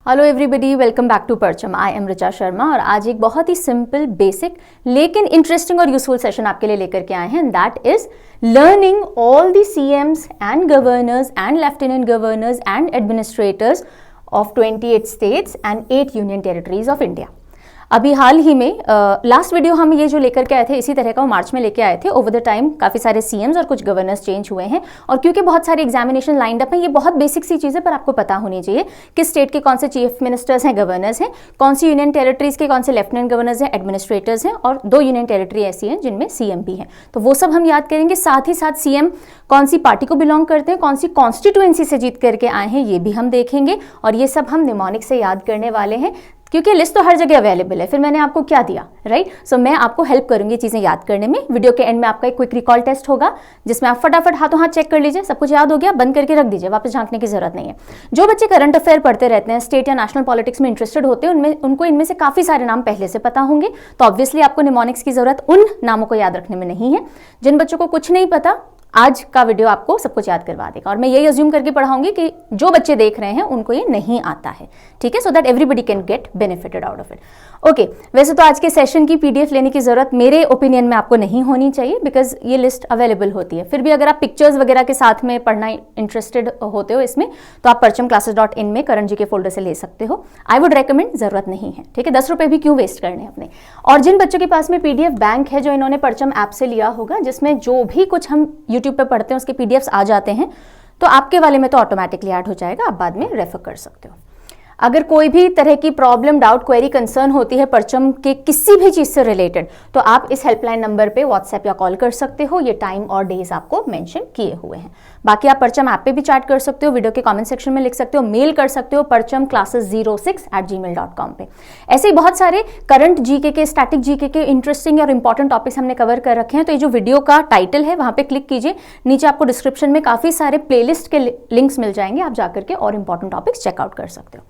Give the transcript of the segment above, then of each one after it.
Hello everybody, welcome back to Parcham. I am Richa Sharma और आज एक बहुत ही सिंपल, बेसिक लेकिन इंटरेस्टिंग और यूजफुल सेशन आपके लिए लेकर के आए हैं। That is learning all the CMs and governors and lieutenant governors and administrators of 28 states and 8 union territories of India. अभी हाल ही में लास्ट वीडियो हम ये जो लेकर के आए थे, इसी तरह का वो मार्च में लेके आए थे। ओवर द टाइम काफ़ी सारे सीएम्स और कुछ गवर्नर्स चेंज हुए हैं और क्योंकि बहुत सारे एग्जामिनेशन लाइंड अप हैं, ये बहुत बेसिक सी चीज़ें पर आपको पता होनी चाहिए कि स्टेट के कौन से चीफ मिनिस्टर्स हैं, गवर्नर्स हैं, कौन सी यूनियन टेरिटरीज के कौन से लेफ्टिनेंट गवर्नर्स हैं, एडमिनिस्ट्रेटर्स हैं और 2 यूनियन टेरिटरी ऐसी हैं जिनमें सीएम भी हैं। तो वो सब हम याद करेंगे। साथ ही साथ सीएम कौन सी पार्टी को बिलोंग करते हैं, कौन सी कॉन्स्टिट्यूएंसी से जीत करके आए हैं, ये भी हम देखेंगे और ये सब हम निमोनिक से याद करने वाले हैं क्योंकि लिस्ट तो हर जगह अवेलेबल है। फिर मैंने आपको क्या दिया, राइट? सो मैं आपको हेल्प करूंगी चीजें याद करने में। वीडियो के एंड में आपका एक क्विक रिकॉल टेस्ट होगा जिसमें आप फटाफट हाथों हाथ चेक कर लीजिए, सब कुछ याद हो गया, बंद करके रख दीजिए, वापस झांकने की जरूरत नहीं है। जो बच्चे करंट अफेयर पढ़ते रहते हैं, स्टेट या नेशनल पॉलिटिक्स में इंटरेस्टेड होते हैं, उनको इनमें से काफी सारे नाम पहले से पता होंगे, तो ऑब्वियसली आपको निमोनिक्स की जरूरत उन नामों को याद रखने में नहीं है। जिन बच्चों को कुछ नहीं पता, आज का वीडियो आपको सब कुछ याद करवा देगा और मैं यही अज्यूम करके पढ़ाऊंगी कि जो बच्चे देख रहे हैं उनको ये नहीं आता है, ठीक है, so that everybody can get benefited out of it. Okay, वैसे तो आज के सेशन की पीडीएफ लेने की जरूरत मेरे ओपिनियन में आपको नहीं होनी चाहिए बिकॉज ये लिस्ट अवेलेबल होती है। फिर भी अगर आप पिक्चर्स वगैरह के साथ में पढ़ना इंटरेस्टेड होते हो इसमें, तो आप परचमclasses.in में करण जी के फोल्डर से ले सकते हो। आई वुड रेकमेंड, जरूरत नहीं है, ठीक है, 10 रुपए भी क्यों वेस्ट करने अपने। और जिन बच्चों के पास में पीडीएफ बैंक है, जो इन्होंने परचम ऐप से लिया होगा, जिसमें जो भी कुछ हम यूट्यूब पे पढ़ते हैं उसके पीडीएफ्स आ जाते हैं, तो आपके वाले में तो ऑटोमेटिकली ऐड हो जाएगा, आप बाद में रेफर कर सकते हो। अगर कोई भी तरह की प्रॉब्लम, डाउट, क्वेरी, कंसर्न होती है परचम के किसी भी चीज से रिलेटेड, तो आप इस हेल्पलाइन नंबर पे व्हाट्सएप या कॉल कर सकते हो। ये टाइम और डेज आपको मेंशन किए हुए हैं। बाकी आप परचम ऐप पे भी चैट कर सकते हो, वीडियो के कमेंट सेक्शन में लिख सकते हो, मेल कर सकते हो perchamclasses06@gmail.com पे। ऐसे ही बहुत सारे करंट जीके के, स्टैटिक जीके के इंटरेस्टिंग और इंपॉर्टेंट टॉपिक्स हमने कवर कर रखे हैं। तो ये जो वीडियो का टाइटल है वहां पे क्लिक कीजिए, नीचे आपको डिस्क्रिप्शन में काफी सारे प्लेलिस्ट के लिंक्स मिल जाएंगे, आप जाकर के और इंपॉर्टेंट टॉपिक्स चेकआउट कर सकते हो।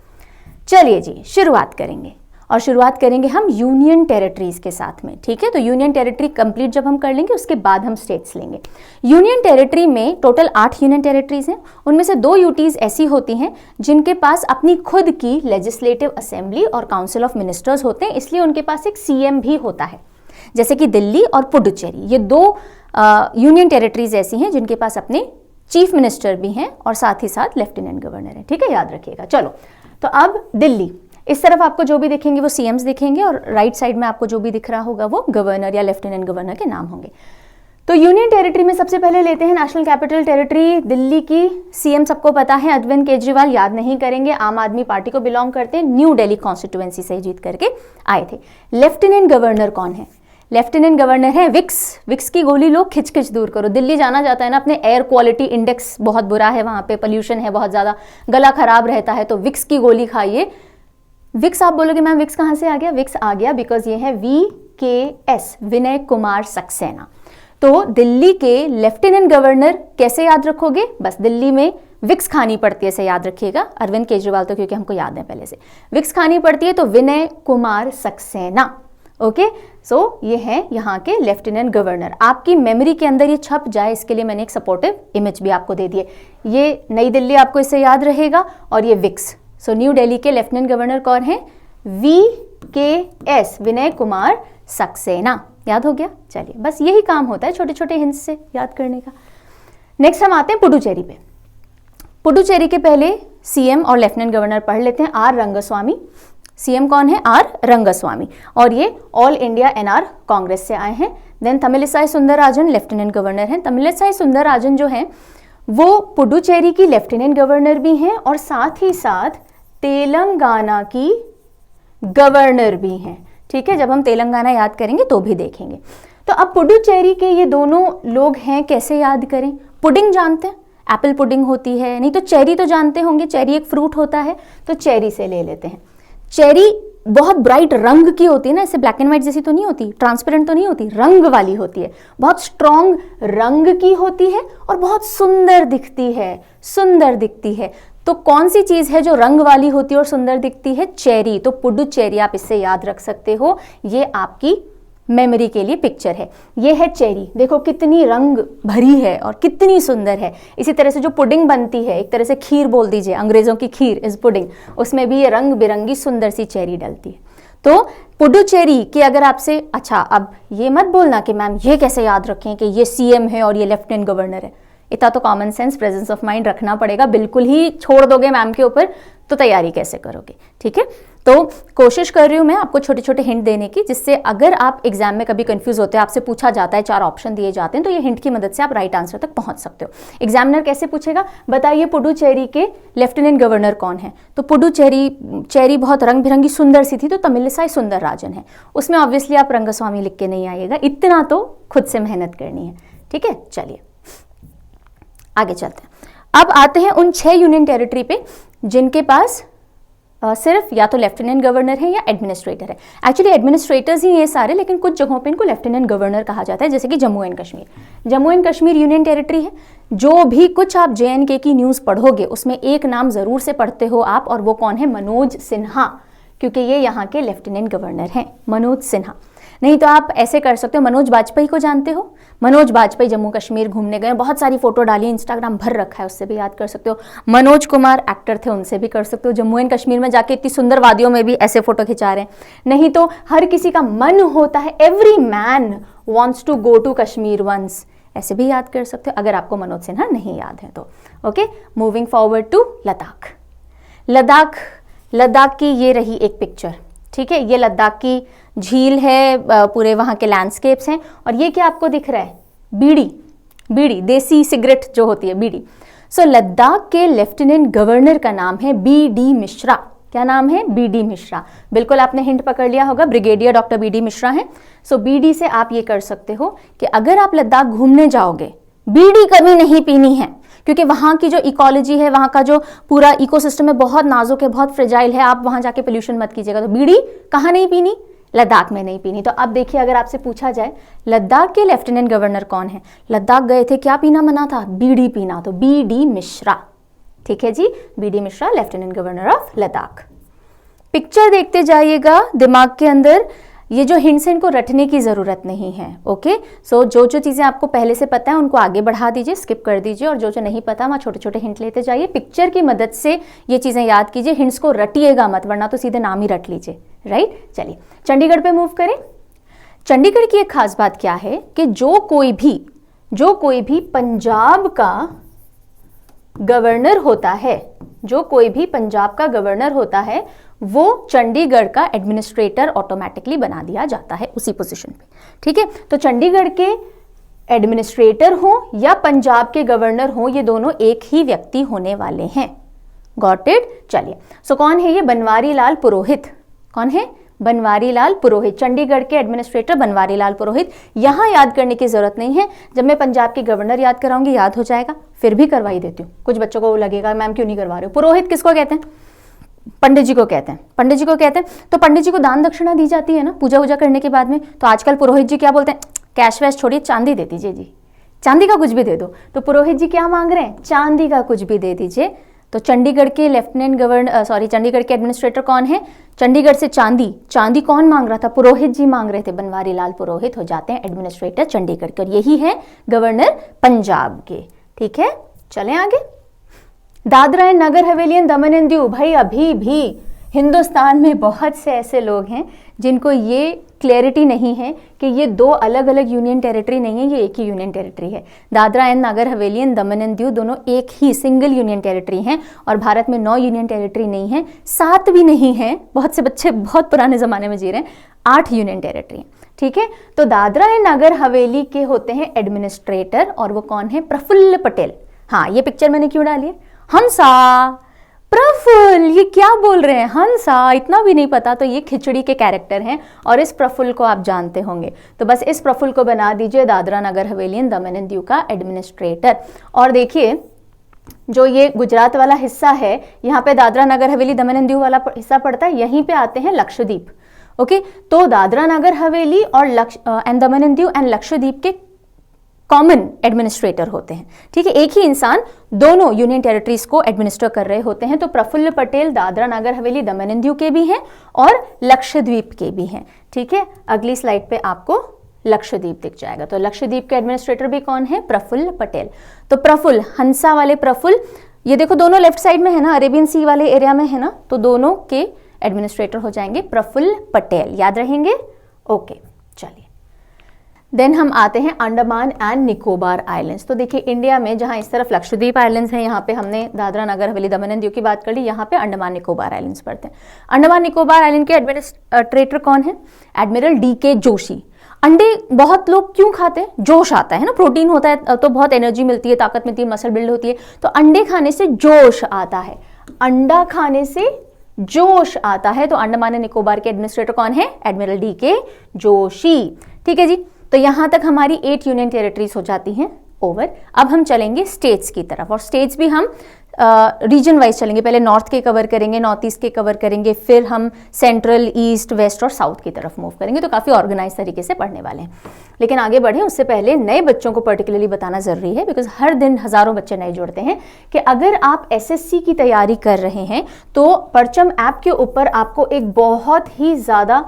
चलिए जी, शुरुआत करेंगे और शुरुआत करेंगे हम यूनियन टेरिटरीज के साथ में, ठीक है। तो यूनियन टेरिटरी कंप्लीट जब हम कर लेंगे उसके बाद हम स्टेट्स लेंगे। यूनियन टेरिटरी में टोटल 8 यूनियन टेरिटरीज हैं। उनमें से 2 यूटीज ऐसी होती हैं जिनके पास अपनी खुद की लेजिस्लेटिव असेंबली और काउंसिल ऑफ मिनिस्टर्स होते हैं, इसलिए उनके पास एक सीएम भी होता है, जैसे कि दिल्ली और पुडुचेरी। ये 2 यूनियन टेरिटरीज ऐसी हैं जिनके पास अपने चीफ मिनिस्टर भी हैं और साथ ही साथ लेफ्टिनेंट गवर्नर है, ठीक है, याद रखिएगा। चलो, तो अब दिल्ली, इस तरफ आपको जो भी दिखेंगे वो सीएम्स दिखेंगे और राइट साइड में आपको जो भी दिख रहा होगा वो गवर्नर या लेफ्टिनेंट गवर्नर के नाम होंगे। तो यूनियन टेरिटरी में सबसे पहले लेते हैं नेशनल कैपिटल टेरिटरी दिल्ली की। सीएम सबको पता है, अरविंद केजरीवाल, याद नहीं करेंगे, आम आदमी पार्टी को बिलोंग करते हैं, न्यू दिल्ली कॉन्स्टिट्यूएंसी से जीत करके आए थे। लेफ्टिनेंट गवर्नर कौन है? लेफ्टिनेंट गवर्नर है विक्स। विक्स की गोली लो, खिच खिच दूर करो। दिल्ली जाना जाता है ना, अपने एयर क्वालिटी इंडेक्स बहुत बुरा है, वहां पे पोल्यूशन है बहुत ज्यादा, गला खराब रहता है, तो विक्स की गोली खाइए। विक्स, आप बोलोगे मैम विक्स कहां से आ गया? विक्स आ गया बिकॉज ये है VKS, विनय कुमार सक्सेना। तो दिल्ली के लेफ्टिनेंट गवर्नर कैसे याद रखोगे? बस दिल्ली में विक्स खानी पड़ती है, ऐसे याद रखिएगा। अरविंद केजरीवाल तो क्योंकि हमको याद है पहले से, विक्स खानी पड़ती है, तो विनय कुमार सक्सेना। ओके, सो ये है यहाँ के लेफ्टिनेंट गवर्नर। आपकी मेमोरी के अंदर ये छप जाए इसके लिए मैंने एक सपोर्टिव इमेज भी आपको दे दी है। ये नई दिल्ली आपको इससे याद रहेगा और ये विक्स। सो न्यू दिल्ली के लेफ्टिनेंट गवर्नर कौन है? VKS, विनय कुमार सक्सेना। याद हो गया? चलिए, बस यही काम होता है छोटे छोटे हिंट्स से याद करने का। नेक्स्ट हम आते हैं पुडुचेरी पे। पुडुचेरी के पहले सीएम और लेफ्टिनेंट गवर्नर पढ़ लेते हैं। R रंगस्वामी। सीएम कौन है? R रंगस्वामी, और ये ऑल इंडिया NR कांग्रेस से आए हैं। Then Tamilisai Soundararajan lieutenant governor हैं। तमिलिसाई सुंदरराजन जो हैं वो पुडुचेरी की लेफ्टिनेंट गवर्नर भी हैं और साथ ही साथ तेलंगाना की गवर्नर भी हैं, ठीक है। जब हम तेलंगाना याद करेंगे तो भी देखेंगे। तो अब पुडुचेरी के ये दोनों लोग हैं, कैसे याद करें? पुडिंग जानते हैं, एप्पल पुडिंग होती है, नहीं तो चेरी तो जानते होंगे, चेरी एक फ्रूट होता है, तो चेरी से ले लेते हैं। चेरी बहुत ब्राइट रंग की होती है ना, ऐसे ब्लैक एंड व्हाइट जैसी तो नहीं होती, ट्रांसपेरेंट तो नहीं होती, रंग वाली होती है, बहुत स्ट्रॉन्ग रंग की होती है और बहुत सुंदर दिखती है, सुंदर दिखती है। तो कौन सी चीज है जो रंग वाली होती है और सुंदर दिखती है? चेरी। तो पुडुचेरी आप इससे याद रख सकते हो, ये आपकी मेमोरी के लिए पिक्चर है। ये है चेरी, देखो कितनी रंग भरी है और कितनी सुंदर है। इसी तरह से जो पुडिंग बनती है, एक तरह से खीर बोल दीजिए, अंग्रेजों की खीर इज पुडिंग, उसमें भी ये रंग बिरंगी सुंदर सी चेरी डलती है। तो पुडुचेरी की अगर आपसे, अच्छा अब ये मत बोलना कि मैम ये कैसे याद रखें कि ये सीएम है और ये लेफ्टिनेंट गवर्नर है, इतना तो common sense presence of mind रखना पड़ेगा। बिल्कुल ही छोड़ दोगे मैम के ऊपर तो तैयारी कैसे करोगे, ठीक है। तो कोशिश कर रही हूं मैं आपको छोटे छोटे हिंट देने की, जिससे अगर आप एग्जाम में कभी कंफ्यूज होते हैं, आपसे पूछा जाता है, 4 ऑप्शन दिए जाते हैं, तो ये हिंट की मदद से आप राइट आंसर तक पहुंच सकते हो। एग्जामिनर कैसे पूछेगा, बताइए पुडुचेरी के लेफ्टिनेंट गवर्नर कौन है, तो पुडुचेरी बहुत रंग बिरंगी सुंदर सी थी, तो तमिलिसाई सुंदर राजन है। उसमें ऑब्वियसली आप रंगस्वामी लिख के नहीं आइएगा, इतना तो खुद से मेहनत करनी है, ठीक है। चलिए आगे चलते हैं। अब आते हैं उन 6 यूनियन टेरिटरी पे जिनके पास सिर्फ या तो लेफ्टिनेंट गवर्नर है या एडमिनिस्ट्रेटर है। एक्चुअली एडमिनिस्ट्रेटर्स ही ये सारे, लेकिन कुछ जगहों पे इनको लेफ्टिनेंट गवर्नर कहा जाता है, जैसे कि Jammu and Kashmir. Jammu and Kashmir union territory है। जो भी कुछ आप JNK की न्यूज़ पढ़ोगे उसमें एक नाम जरूर से पढ़ते हो आप, और वो कौन है, मनोज सिन्हा, क्योंकि ये यहाँ के लेफ्टिनेंट गवर्नर हैं, मनोज सिन्हा। नहीं तो आप ऐसे कर सकते हो, मनोज बाजपेयी को जानते हो, मनोज बाजपेयी जम्मू कश्मीर घूमने गए, बहुत सारी फोटो डाली, इंस्टाग्राम भर रखा है, उससे भी याद कर सकते हो। मनोज कुमार एक्टर थे, उनसे भी कर सकते हो। जम्मू एंड कश्मीर में जाके इतनी सुंदर वादियों में भी ऐसे फोटो खिंचा रहे हैं। नहीं तो हर किसी का मन होता है, every man wants to go to Kashmir once, ऐसे भी याद कर सकते हो अगर आपको मनोज सिन्हा नहीं याद है तो। Okay, moving forward to Ladakh. Ladakh की ये रही एक पिक्चर, ठीक है। ये लद्दाख की झील है, पूरे वहाँ के लैंडस्केप्स हैं, और ये क्या आपको दिख रहा है, बीड़ी, देसी सिगरेट जो होती है, बीड़ी। सो लद्दाख के लेफ्टिनेंट गवर्नर का नाम है BD मिश्रा। क्या नाम है, BD मिश्रा। बिल्कुल आपने हिंट पकड़ लिया होगा, ब्रिगेडियर डॉक्टर BD मिश्रा है। सो BD से आप ये कर सकते हो कि अगर आप लद्दाख घूमने जाओगे, बीड़ी कभी नहीं पीनी है, क्योंकि वहाँ की जो इकोलॉजी है, वहाँ का जो पूरा इकोसिस्टम है, बहुत नाजुक है, बहुत फ्रेजाइल है। आप वहाँ जाके पोल्यूशन मत कीजिएगा। तो बीड़ी कहाँ नहीं पीनी, लद्दाख में नहीं पीनी। तो अब देखिए, अगर आपसे पूछा जाए लद्दाख के लेफ्टिनेंट गवर्नर कौन है, लद्दाख गए थे, क्या पीना मना था, बीड़ी पीना, तो BD मिश्रा, ठीक है जी, BD Mishra lieutenant governor of Ladakh. Picture देखते जाइएगा दिमाग के अंदर, ये जो हिंट्स हैं इनको रटने की ज़रूरत नहीं है। ओके, सो जो चीज़ें आपको पहले से पता है उनको आगे बढ़ा दीजिए, स्किप कर दीजिए, और जो नहीं पता वहाँ छोटे छोटे हिंट लेते जाइए। पिक्चर की मदद से ये चीज़ें याद कीजिए, हिंट्स को रटिएगा मत, वरना तो सीधे नाम ही रट लीजिए, राइट। चलिए चंडीगढ़ पे मूव करें। चंडीगढ़ की एक खास बात क्या है कि जो कोई भी पंजाब का गवर्नर होता है, जो कोई भी पंजाब का गवर्नर होता है, वो चंडीगढ़ का एडमिनिस्ट्रेटर ऑटोमेटिकली बना दिया जाता है उसी पोजीशन पे, ठीक है। तो चंडीगढ़ के एडमिनिस्ट्रेटर हो या पंजाब के गवर्नर हो, ये दोनों एक ही व्यक्ति होने वाले हैं। Got it. चलिए, सो कौन है ये, बनवारी लाल पुरोहित। कौन है, बनवारी लाल पुरोहित, चंडीगढ़ के एडमिनिस्ट्रेटर बनवारी लाल पुरोहित। यहां याद करने की जरूरत नहीं है, जब मैं पंजाब के गवर्नर याद कराऊंगी याद हो जाएगा, फिर भी करवाई देती हूँ। कुछ बच्चों को लगेगा मैम क्यों नहीं करवा रहे हो। पुरोहित किसको कहते हैं, पंडित जी को कहते हैं, पंडित जी को कहते हैं। तो पंडित जी को दान दक्षिणा दी जाती है ना पूजा वूजा करने के बाद में, तो आजकल पुरोहित जी क्या बोलते हैं, कैश वैश छोड़िए, चांदी दे दीजिए जी, चांदी का कुछ भी दे दो। तो पुरोहित जी क्या मांग रहे हैं, चांदी का कुछ भी दे दीजिए। तो चंडीगढ़ के चंडीगढ़ के एडमिनिस्ट्रेटर कौन है, चंडीगढ़ से चांदी कौन मांग रहा था, पुरोहित जी मांग रहे थे, बनवारी लाल पुरोहित हो जाते हैं एडमिनिस्ट्रेटर चंडीगढ़ के, और यही है गवर्नर पंजाब के, ठीक है। चलें आगे। Dadra and Nagar Haveli and Daman and Diu, भाई अभी भी हिंदुस्तान में बहुत से ऐसे लोग हैं जिनको ये क्लैरिटी नहीं है कि ये 2 अलग अलग यूनियन टेरिटरी नहीं है, ये एक ही यूनियन टेरिटरी है। Dadra and Nagar Haveli and Daman and Diu दोनों एक ही सिंगल यूनियन टेरिटरी हैं, और भारत में 9 यूनियन टेरिटरी नहीं है, 7 भी नहीं है, बहुत से बच्चे बहुत पुराने जमाने में जी रहे हैं, 8 यूनियन टेरिटरी हैं, ठीक है। तो दादरा एंड नगर हवेली के होते हैं एडमिनिस्ट्रेटर, और वो कौन है, प्रफुल्ल पटेल। हाँ, ये पिक्चर मैंने क्यों डाली है, हंसा, प्रफुल्ल, ये क्या बोल रहे हैं, हंसा, इतना भी नहीं पता तो ये खिचड़ी के कैरेक्टर हैं, और इस प्रफुल्ल को आप जानते होंगे। तो बस इस प्रफुल्ल को बना दीजिए Dadra Nagar Haveli and Daman and Diu का एडमिनिस्ट्रेटर। और देखिए जो ये गुजरात वाला हिस्सा है, यहाँ पे दादरा नगर हवेली दमन एंड दीव वाला हिस्सा पड़ता है, यहीं पे आते हैं लक्षद्वीप। ओके, तो दादरा नगर हवेली और and Daman and Diu and Lakshadweep के कॉमन एडमिनिस्ट्रेटर होते हैं, ठीक है। एक ही इंसान दोनों यूनियन टेरिटरीज को एडमिनिस्टर कर रहे होते हैं। तो प्रफुल्ल पटेल दादरा नगर हवेली दमन एंड दीव के भी हैं और लक्षद्वीप के भी हैं, ठीक है। अगली स्लाइड पे आपको लक्षद्वीप दिख जाएगा। तो लक्षद्वीप के एडमिनिस्ट्रेटर भी कौन है? प्रफुल्ल पटेल। तो प्रफुल्ल, हंसा वाले प्रफुल्ल, ये देखो दोनों लेफ्ट साइड में है ना, अरेबियन सी वाले एरिया में है ना, तो दोनों के एडमिनिस्ट्रेटर हो जाएंगे प्रफुल्ल पटेल, याद रहेंगे? ओके, चलिए। देन हम आते हैं अंडमान एंड निकोबार आइलैंड्स। तो देखिए इंडिया में जहां इस तरफ लक्षद्वीप आइलैंड्स हैं, यहाँ पे हमने दादरा नगर हवेली दमन एंड दीव की बात कर ली, यहाँ पे अंडमान निकोबार आइलैंड्स पड़ते हैं। अंडमान निकोबार आइलैंड के एडमिनिस्ट्रेटर कौन है? Admiral DK Joshi. अंडे बहुत लोग क्यों खाते हैं? जोश आता है ना, प्रोटीन होता है तो बहुत एनर्जी मिलती है, ताकत मिलती है, मसल बिल्ड होती है। तो अंडे खाने से जोश आता है, अंडा खाने से जोश आता है। तो अंडमान एंड निकोबार के एडमिनिस्ट्रेटर कौन है? एडमिरल DK जोशी, ठीक है जी। तो यहां तक हमारी 8 यूनियन टेरिटरीज हो जाती हैं ओवर। अब हम चलेंगे स्टेट्स की तरफ, और स्टेट्स भी हम रीजन वाइज चलेंगे। पहले नॉर्थ के कवर करेंगे, नॉर्थ ईस्ट के कवर करेंगे, फिर हम सेंट्रल, ईस्ट, वेस्ट और साउथ की तरफ मूव करेंगे। तो काफ़ी ऑर्गेनाइज तरीके से पढ़ने वाले हैं। लेकिन आगे बढ़े उससे पहले नए बच्चों को पर्टिकुलरली बताना ज़रूरी है, बिकॉज हर दिन हज़ारों बच्चे नए जुड़ते हैं, कि अगर आप SSC की तैयारी कर रहे हैं तो परचम ऐप के ऊपर आपको एक बहुत ही ज़्यादा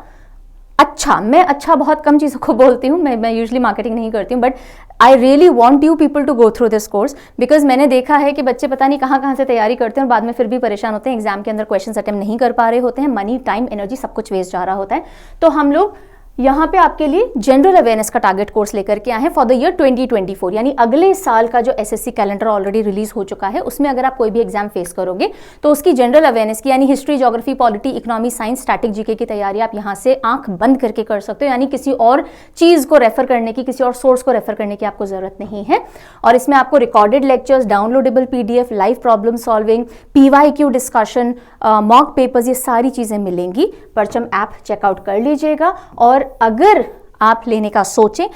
मैं बहुत कम चीज़ों को बोलती हूँ, मैं यूजुअली मार्केटिंग नहीं करती हूँ, but I really want you people to go through this course, because मैंने देखा है कि बच्चे पता नहीं कहाँ से तैयारी करते हैं और बाद में फिर भी परेशान होते हैं, एग्जाम के अंदर क्वेश्चन अटेम्प्ट नहीं कर पा रहे होते हैं, मनी, टाइम, एनर्जी सब कुछ वेस्ट जा रहा होता है। तो हम लोग यहाँ पे आपके लिए जनरल अवेयरनेस का टारगेट कोर्स लेकर के आए हैं फॉर द ईयर 2024, यानी अगले साल का जो SSC कैलेंडर ऑलरेडी रिलीज हो चुका है, उसमें अगर आप कोई भी एग्जाम फेस करोगे तो उसकी जनरल अवेयरनेस की, यानी history, geography, polity, economy, science, static, GK की तैयारी आप यहाँ से आंख बंद करके कर सकते हो, यानी किसी और चीज को रेफर करने की, किसी और सोर्स को रेफर करने की आपको जरूरत नहीं है। और इसमें आपको recorded lectures, downloadable PDF, live problem solving, PYQ discussion, mock papers, ये सारी चीजें मिलेंगी। परचम ऐप चेकआउट कर लीजिएगा। और अगर आप लेने का सोचें,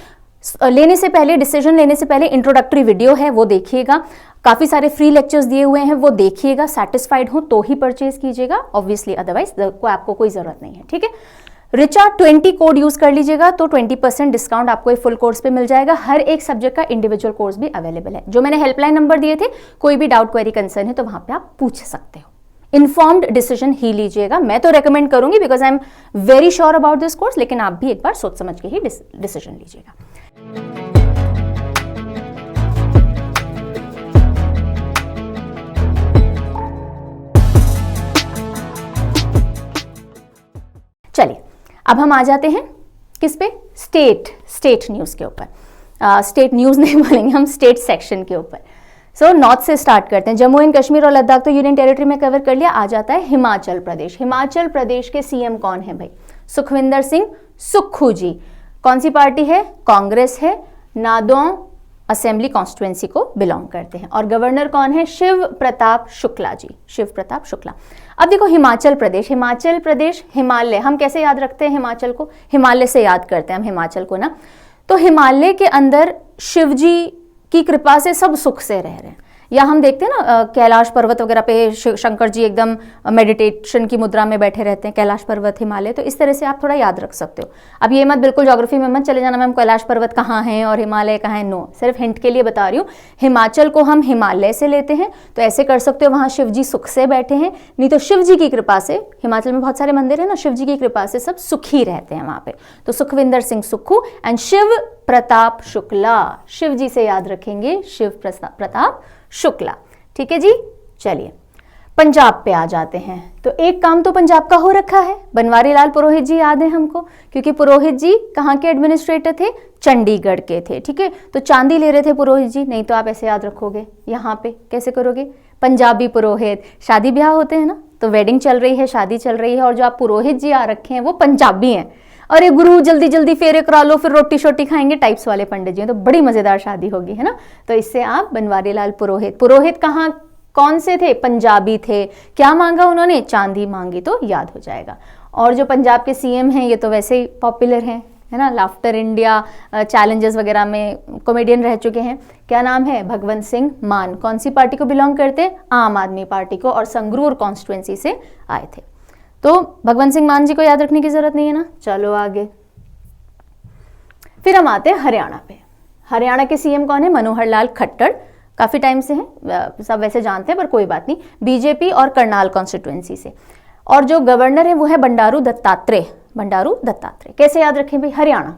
लेने से पहले, डिसीजन लेने से पहले इंट्रोडक्टरी वीडियो है वो देखिएगा, काफी सारे फ्री लेक्चर्स दिए हुए हैं वो देखिएगा, सेटिस्फाइड हो तो ही परचेज कीजिएगा, ऑब्वियसली अदरवाइज आपको कोई जरूरत नहीं है, ठीक है। रिचा 20 कोड यूज कर लीजिएगा तो 20% डिस्काउंट आपको फुल कोर्स पे मिल जाएगा। हर एक सब्जेक्ट का इंडिविजुअल कोर्स भी अवेलेबल है। जो मैंने हेल्पलाइन नंबर दिए थे, कोई भी डाउट, क्वेरी, कंसर्न है तो वहां पे आप पूछ सकते हो। इन्फॉर्म्ड डिसीजन ही लीजिएगा, मैं तो रेकमेंड करूंगी because I am very sure about this course, लेकिन आप भी एक बार सोच समझ के ही डिसीजन लीजिएगा। चलिए अब हम आ जाते हैं किस पे? स्टेट न्यूज के ऊपर। स्टेट न्यूज नहीं बोलेंगे हम, स्टेट सेक्शन के ऊपर। सो नॉर्थ से स्टार्ट करते हैं। जम्मू एंड कश्मीर और लद्दाख तो यूनियन टेरिटरी में कवर कर लिया। आ जाता है हिमाचल प्रदेश। हिमाचल प्रदेश के CM कौन है भाई? सुखविंदर सिंह सुक्खू जी। कौन सी पार्टी है? कांग्रेस है। नादौन असेंबली कॉन्स्टिट्युएंसी को बिलोंग करते हैं। और गवर्नर कौन है? शिव प्रताप शुक्ला जी, शिव प्रताप शुक्ला। अब देखो हिमाचल प्रदेश, हिमालय, हम कैसे याद रखते हैं हिमाचल को? हिमालय से याद करते हैं हम हिमाचल को ना। तो हिमालय के अंदर शिव जी की कृपा से सब सुख से रह रहे हैं। या हम देखते हैं ना कैलाश पर्वत वगैरह पे शंकर जी एकदम मेडिटेशन की मुद्रा में बैठे रहते हैं, कैलाश पर्वत, हिमालय। तो इस तरह से आप थोड़ा याद रख सकते हो। अब ये मत बिल्कुल ज्योग्राफी में मत चले जाना मैम कैलाश पर्वत कहाँ है और हिमालय कहाँ है, नो, सिर्फ हिंट के लिए बता रही हूँ। हिमाचल को हम हिमालय से लेते हैं तो ऐसे कर सकते हो, वहाँ शिव जी सुख से बैठे हैं। नहीं तो शिव जी की कृपा से, हिमाचल में बहुत सारे मंदिर है ना, शिव जी की कृपा से सब सुखी रहते हैं वहाँ पे। तो सुखविंदर सिंह सुक्खू एंड शिव प्रताप शुक्ला, शिव जी से याद रखेंगे, शिव प्रताप शुक्ला, ठीक है जी। चलिए पंजाब पे आ जाते हैं। तो एक काम तो पंजाब का हो रखा है, बनवारी लाल पुरोहित जी याद है हमको, क्योंकि पुरोहित जी कहाँ के एडमिनिस्ट्रेटर थे? चंडीगढ़ के थे, ठीक है। तो चांदी ले रहे थे पुरोहित जी, नहीं तो आप ऐसे याद रखोगे, यहाँ पे कैसे करोगे? पंजाबी पुरोहित, शादी ब्याह होते हैं ना, तो वेडिंग चल रही है, शादी चल रही है, और जो आप पुरोहित जी आ रखे हैं वो पंजाबी हैं। अरे गुरु जल्दी जल्दी फेरे करा लो, फिर रोटी शोटी खाएंगे टाइप्स वाले पंडित जी हैं, तो बड़ी मजेदार शादी होगी, है ना। तो इससे आप बनवारी लाल पुरोहित, पुरोहित कहाँ कौन से थे? पंजाबी थे। क्या मांगा उन्होंने? चांदी मांगी, तो याद हो जाएगा। और जो पंजाब के CM हैं ये तो वैसे ही पॉपुलर हैं, है ना, लाफ्टर इंडिया चैलेंजेस वगैरह में कॉमेडियन रह चुके हैं। क्या नाम है? भगवंत सिंह मान। कौन सी पार्टी को बिलोंग करते? आम आदमी पार्टी को, और संगरूर कॉन्स्टिट्युएंसी से आए थे। तो भगवंत सिंह मान जी को याद रखने की जरूरत नहीं है ना। चलो आगे, फिर हम आते हैं हरियाणा पे। हरियाणा के सीएम कौन है? मनोहर लाल खट्टर, काफी टाइम से हैं, सब वैसे जानते हैं पर कोई बात नहीं, बीजेपी और करनाल कॉन्स्टिट्यूएंसी से। और जो गवर्नर है वो है बंडारू दत्तात्रेय, बंडारू दत्तात्रेय। कैसे याद रखें भाई? हरियाणा,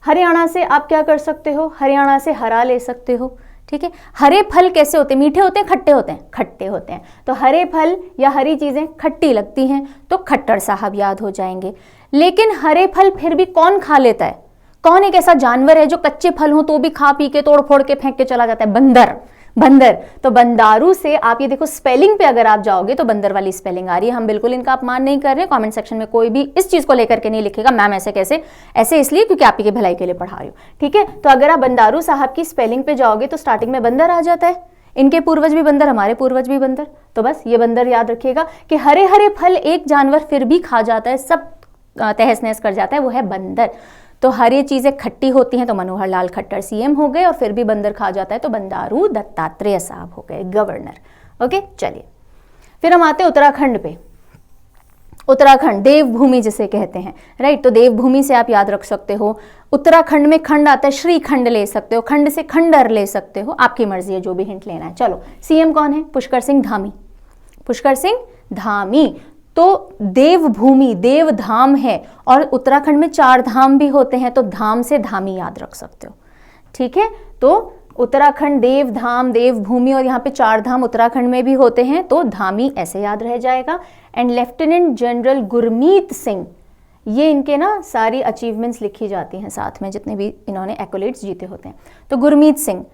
हरियाणा से आप क्या कर सकते हो? हरियाणा से हरा ले सकते हो, ठीक है। हरे फल कैसे होते हैं? मीठे होते हैं, खट्टे होते हैं? खट्टे होते हैं। तो हरे फल या हरी चीजें खट्टी लगती हैं तो खट्टर साहब याद हो जाएंगे। लेकिन हरे फल फिर भी कौन खा लेता है? कौन एक ऐसा जानवर है जो कच्चे फल हो तो भी खा पी के तोड़ फोड़ के फेंक के चला जाता है? बंदर, बंदर। तो बंदारू से आप ये देखो, स्पेलिंग पे अगर आप जाओगे तो बंदर वाली स्पेलिंग आ रही है। हम बिल्कुल इनका अपमान नहीं कर रहे, कमेंट सेक्शन में कोई भी इस चीज को लेकर के नहीं लिखेगा मैम ऐसे कैसे, ऐसे इसलिए क्योंकि आप ही की भलाई के लिए पढ़ा रही हूँ, ठीक है। तो अगर आप बंदारू साहब की स्पेलिंग पे जाओगे तो स्टार्टिंग में बंदर आ जाता है। इनके पूर्वज भी बंदर, हमारे पूर्वज भी बंदर, तो बस ये बंदर याद रखिएगा कि हरे हरे फल एक जानवर फिर भी खा जाता है, सब तहस नहस कर जाता है, वो है बंदर। तो हरी चीजें खट्टी होती हैं तो मनोहर लाल खट्टर सीएम हो गए, और फिर भी बंदर खा जाता है तो बंडारू दत्तात्रेय साहब हो गए गवर्नर। ओके, चलिए फिर हम आते हैं उत्तराखंड पे। उत्तराखंड देवभूमि जिसे कहते हैं, राइट। तो देवभूमि से आप याद रख सकते हो, उत्तराखंड में खंड आता है, श्रीखंड ले सकते हो, खंड से खंडर ले सकते हो, आपकी मर्जी है जो भी हिंट लेना है। चलो, सीएम कौन है? पुष्कर सिंह धामी, पुष्कर सिंह धामी। तो देवभूमि देव धाम है, और उत्तराखंड में 4 धाम भी होते हैं, तो धाम से धामी याद रख सकते हो, ठीक है। तो उत्तराखंड देव धाम देवभूमि, और यहाँ पे 4 धाम उत्तराखंड में भी होते हैं, तो धामी ऐसे याद रह जाएगा। And lieutenant general Gurmeet Singh, ये इनके ना सारी अचीवमेंट्स लिखी जाती हैं साथ में, जितने भी इन्होंने एक्कोलेट्स जीते होते हैं। तो गुरमीत सिंह,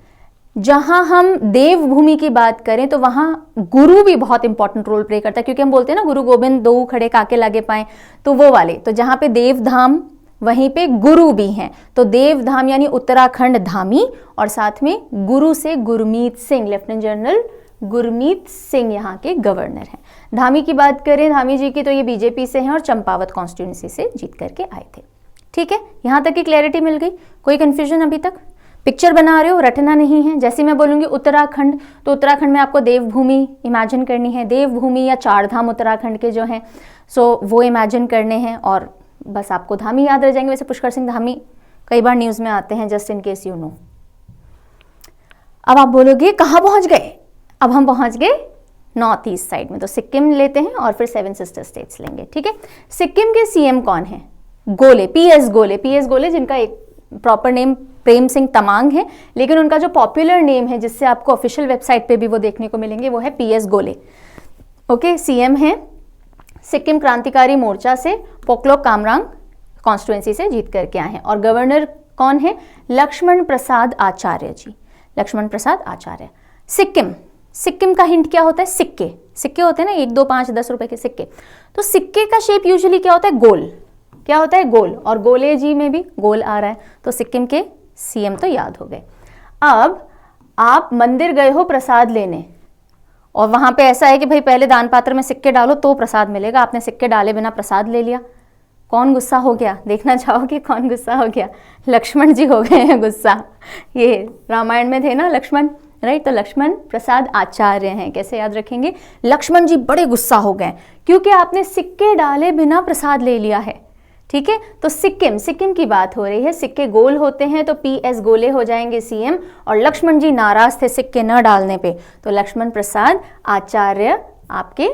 जहां हम देवभूमि की बात करें तो वहां गुरु भी बहुत इंपॉर्टेंट रोल प्ले करता है, क्योंकि हम बोलते हैं ना गुरु गोविंद दो खड़े काके लागे पाए, तो वो वाले। तो जहां पे देवधाम वहीं पे गुरु भी हैं, तो देवधाम यानी उत्तराखंड धामी, और साथ में गुरु से गुरमीत सिंह, लेफ्टिनेंट जनरल गुरमीत सिंह यहाँ के गवर्नर हैं। धामी की बात करें, धामी जी की, तो ये बीजेपी से हैं और चंपावत कॉन्स्टिट्यूंसी से जीत करके आए थे, ठीक है। यहाँ तक की क्लैरिटी मिल गई? कोई कंफ्यूजन अभी तक? पिक्चर बना रहे हो, रटना नहीं है। जैसे मैं बोलूंगी उत्तराखंड, तो उत्तराखंड में आपको देवभूमि इमेजिन करनी है, देवभूमि या 4 धाम उत्तराखंड के जो हैं, सो वो इमेजिन करने हैं, और बस आपको धामी याद रह जाएंगे। वैसे पुष्कर सिंह धामी कई बार न्यूज में आते हैं, just in case you know. अब आप बोलोगे कहाँ पहुंच गए? अब हम पहुंच गए नॉर्थ ईस्ट साइड में, तो सिक्किम लेते हैं और फिर 7 सिस्टर स्टेट्स लेंगे, ठीक है। सिक्किम के सीएम कौन है? गोले, पीएस गोले। पीएस गोले, जिनका एक प्रॉपर नेम प्रेम सिंह तमांग है, लेकिन उनका जो पॉपुलर नेम है जिससे आपको ऑफिशियल वेबसाइट पे भी वो देखने को मिलेंगे, वो है पीएस गोले। ओके, सीएम है सिक्किम क्रांतिकारी मोर्चा से, पोकलोक कामरांग कॉन्स्टिट्यूएंसी से जीत करके आए हैं। और गवर्नर कौन है? लक्ष्मण प्रसाद आचार्य जी, लक्ष्मण प्रसाद आचार्य। सिक्किम, सिक्किम का हिंट क्या होता है? सिक्के, सिक्के होते हैं ना, 1, 2, 5, 10 रुपए के सिक्के। तो सिक्के का शेप यूजुअली क्या होता है? गोल। क्या होता है? गोल। और गोले जी में भी गोल आ रहा है, तो सिक्किम के सीएम तो याद हो गए। अब आप मंदिर गए हो प्रसाद लेने, और वहां पे ऐसा है कि भाई पहले दान पात्र में सिक्के डालो तो प्रसाद मिलेगा, आपने सिक्के डाले बिना प्रसाद ले लिया, कौन गुस्सा हो गया? देखना चाहोगे कौन गुस्सा हो गया? लक्ष्मण जी हो गए हैं गुस्सा। ये रामायण में थे ना लक्ष्मण, राइट। तो लक्ष्मण प्रसाद आचार्य हैं। कैसे याद रखेंगे? लक्ष्मण जी बड़े गुस्सा हो गए क्योंकि आपने सिक्के डाले बिना प्रसाद ले लिया है, ठीक है। तो सिक्किम, सिक्किम की बात हो रही है, सिक्के गोल होते हैं, तो पीएस गोले हो जाएंगे सीएम, और लक्ष्मण जी नाराज थे सिक्के न डालने पे, तो लक्ष्मण प्रसाद आचार्य आपके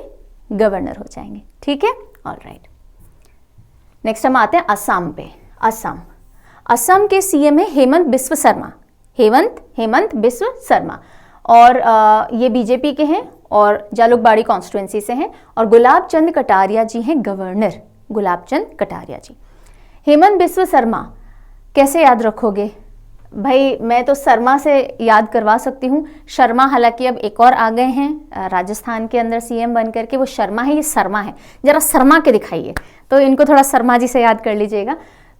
गवर्नर हो जाएंगे, ठीक है। ऑलराइट, नेक्स्ट हम आते हैं असम पे। असम, असम के सीएम है हेमंत बिस्व शर्मा, हेमंत बिस्व शर्मा, और ये बीजेपी के हैं और जालुकबाड़ी कॉन्स्टिट्यूएंसी से हैं, और गुलाब चंद कटारिया जी हैं गवर्नर, गुलाब चंद कटारिया जी। हेमंत बिस्व शर्मा कैसे याद रखोगे भाई? मैं तो शर्मा से याद करवा सकती हूँ। शर्मा हालांकि अब एक और आ गए हैं राजस्थान के अंदर सीएम बन करके, वो शर्मा है, ये शर्मा है, जरा शर्मा के दिखाइए, तो इनको थोड़ा शर्मा जी से याद कर लीजिएगा।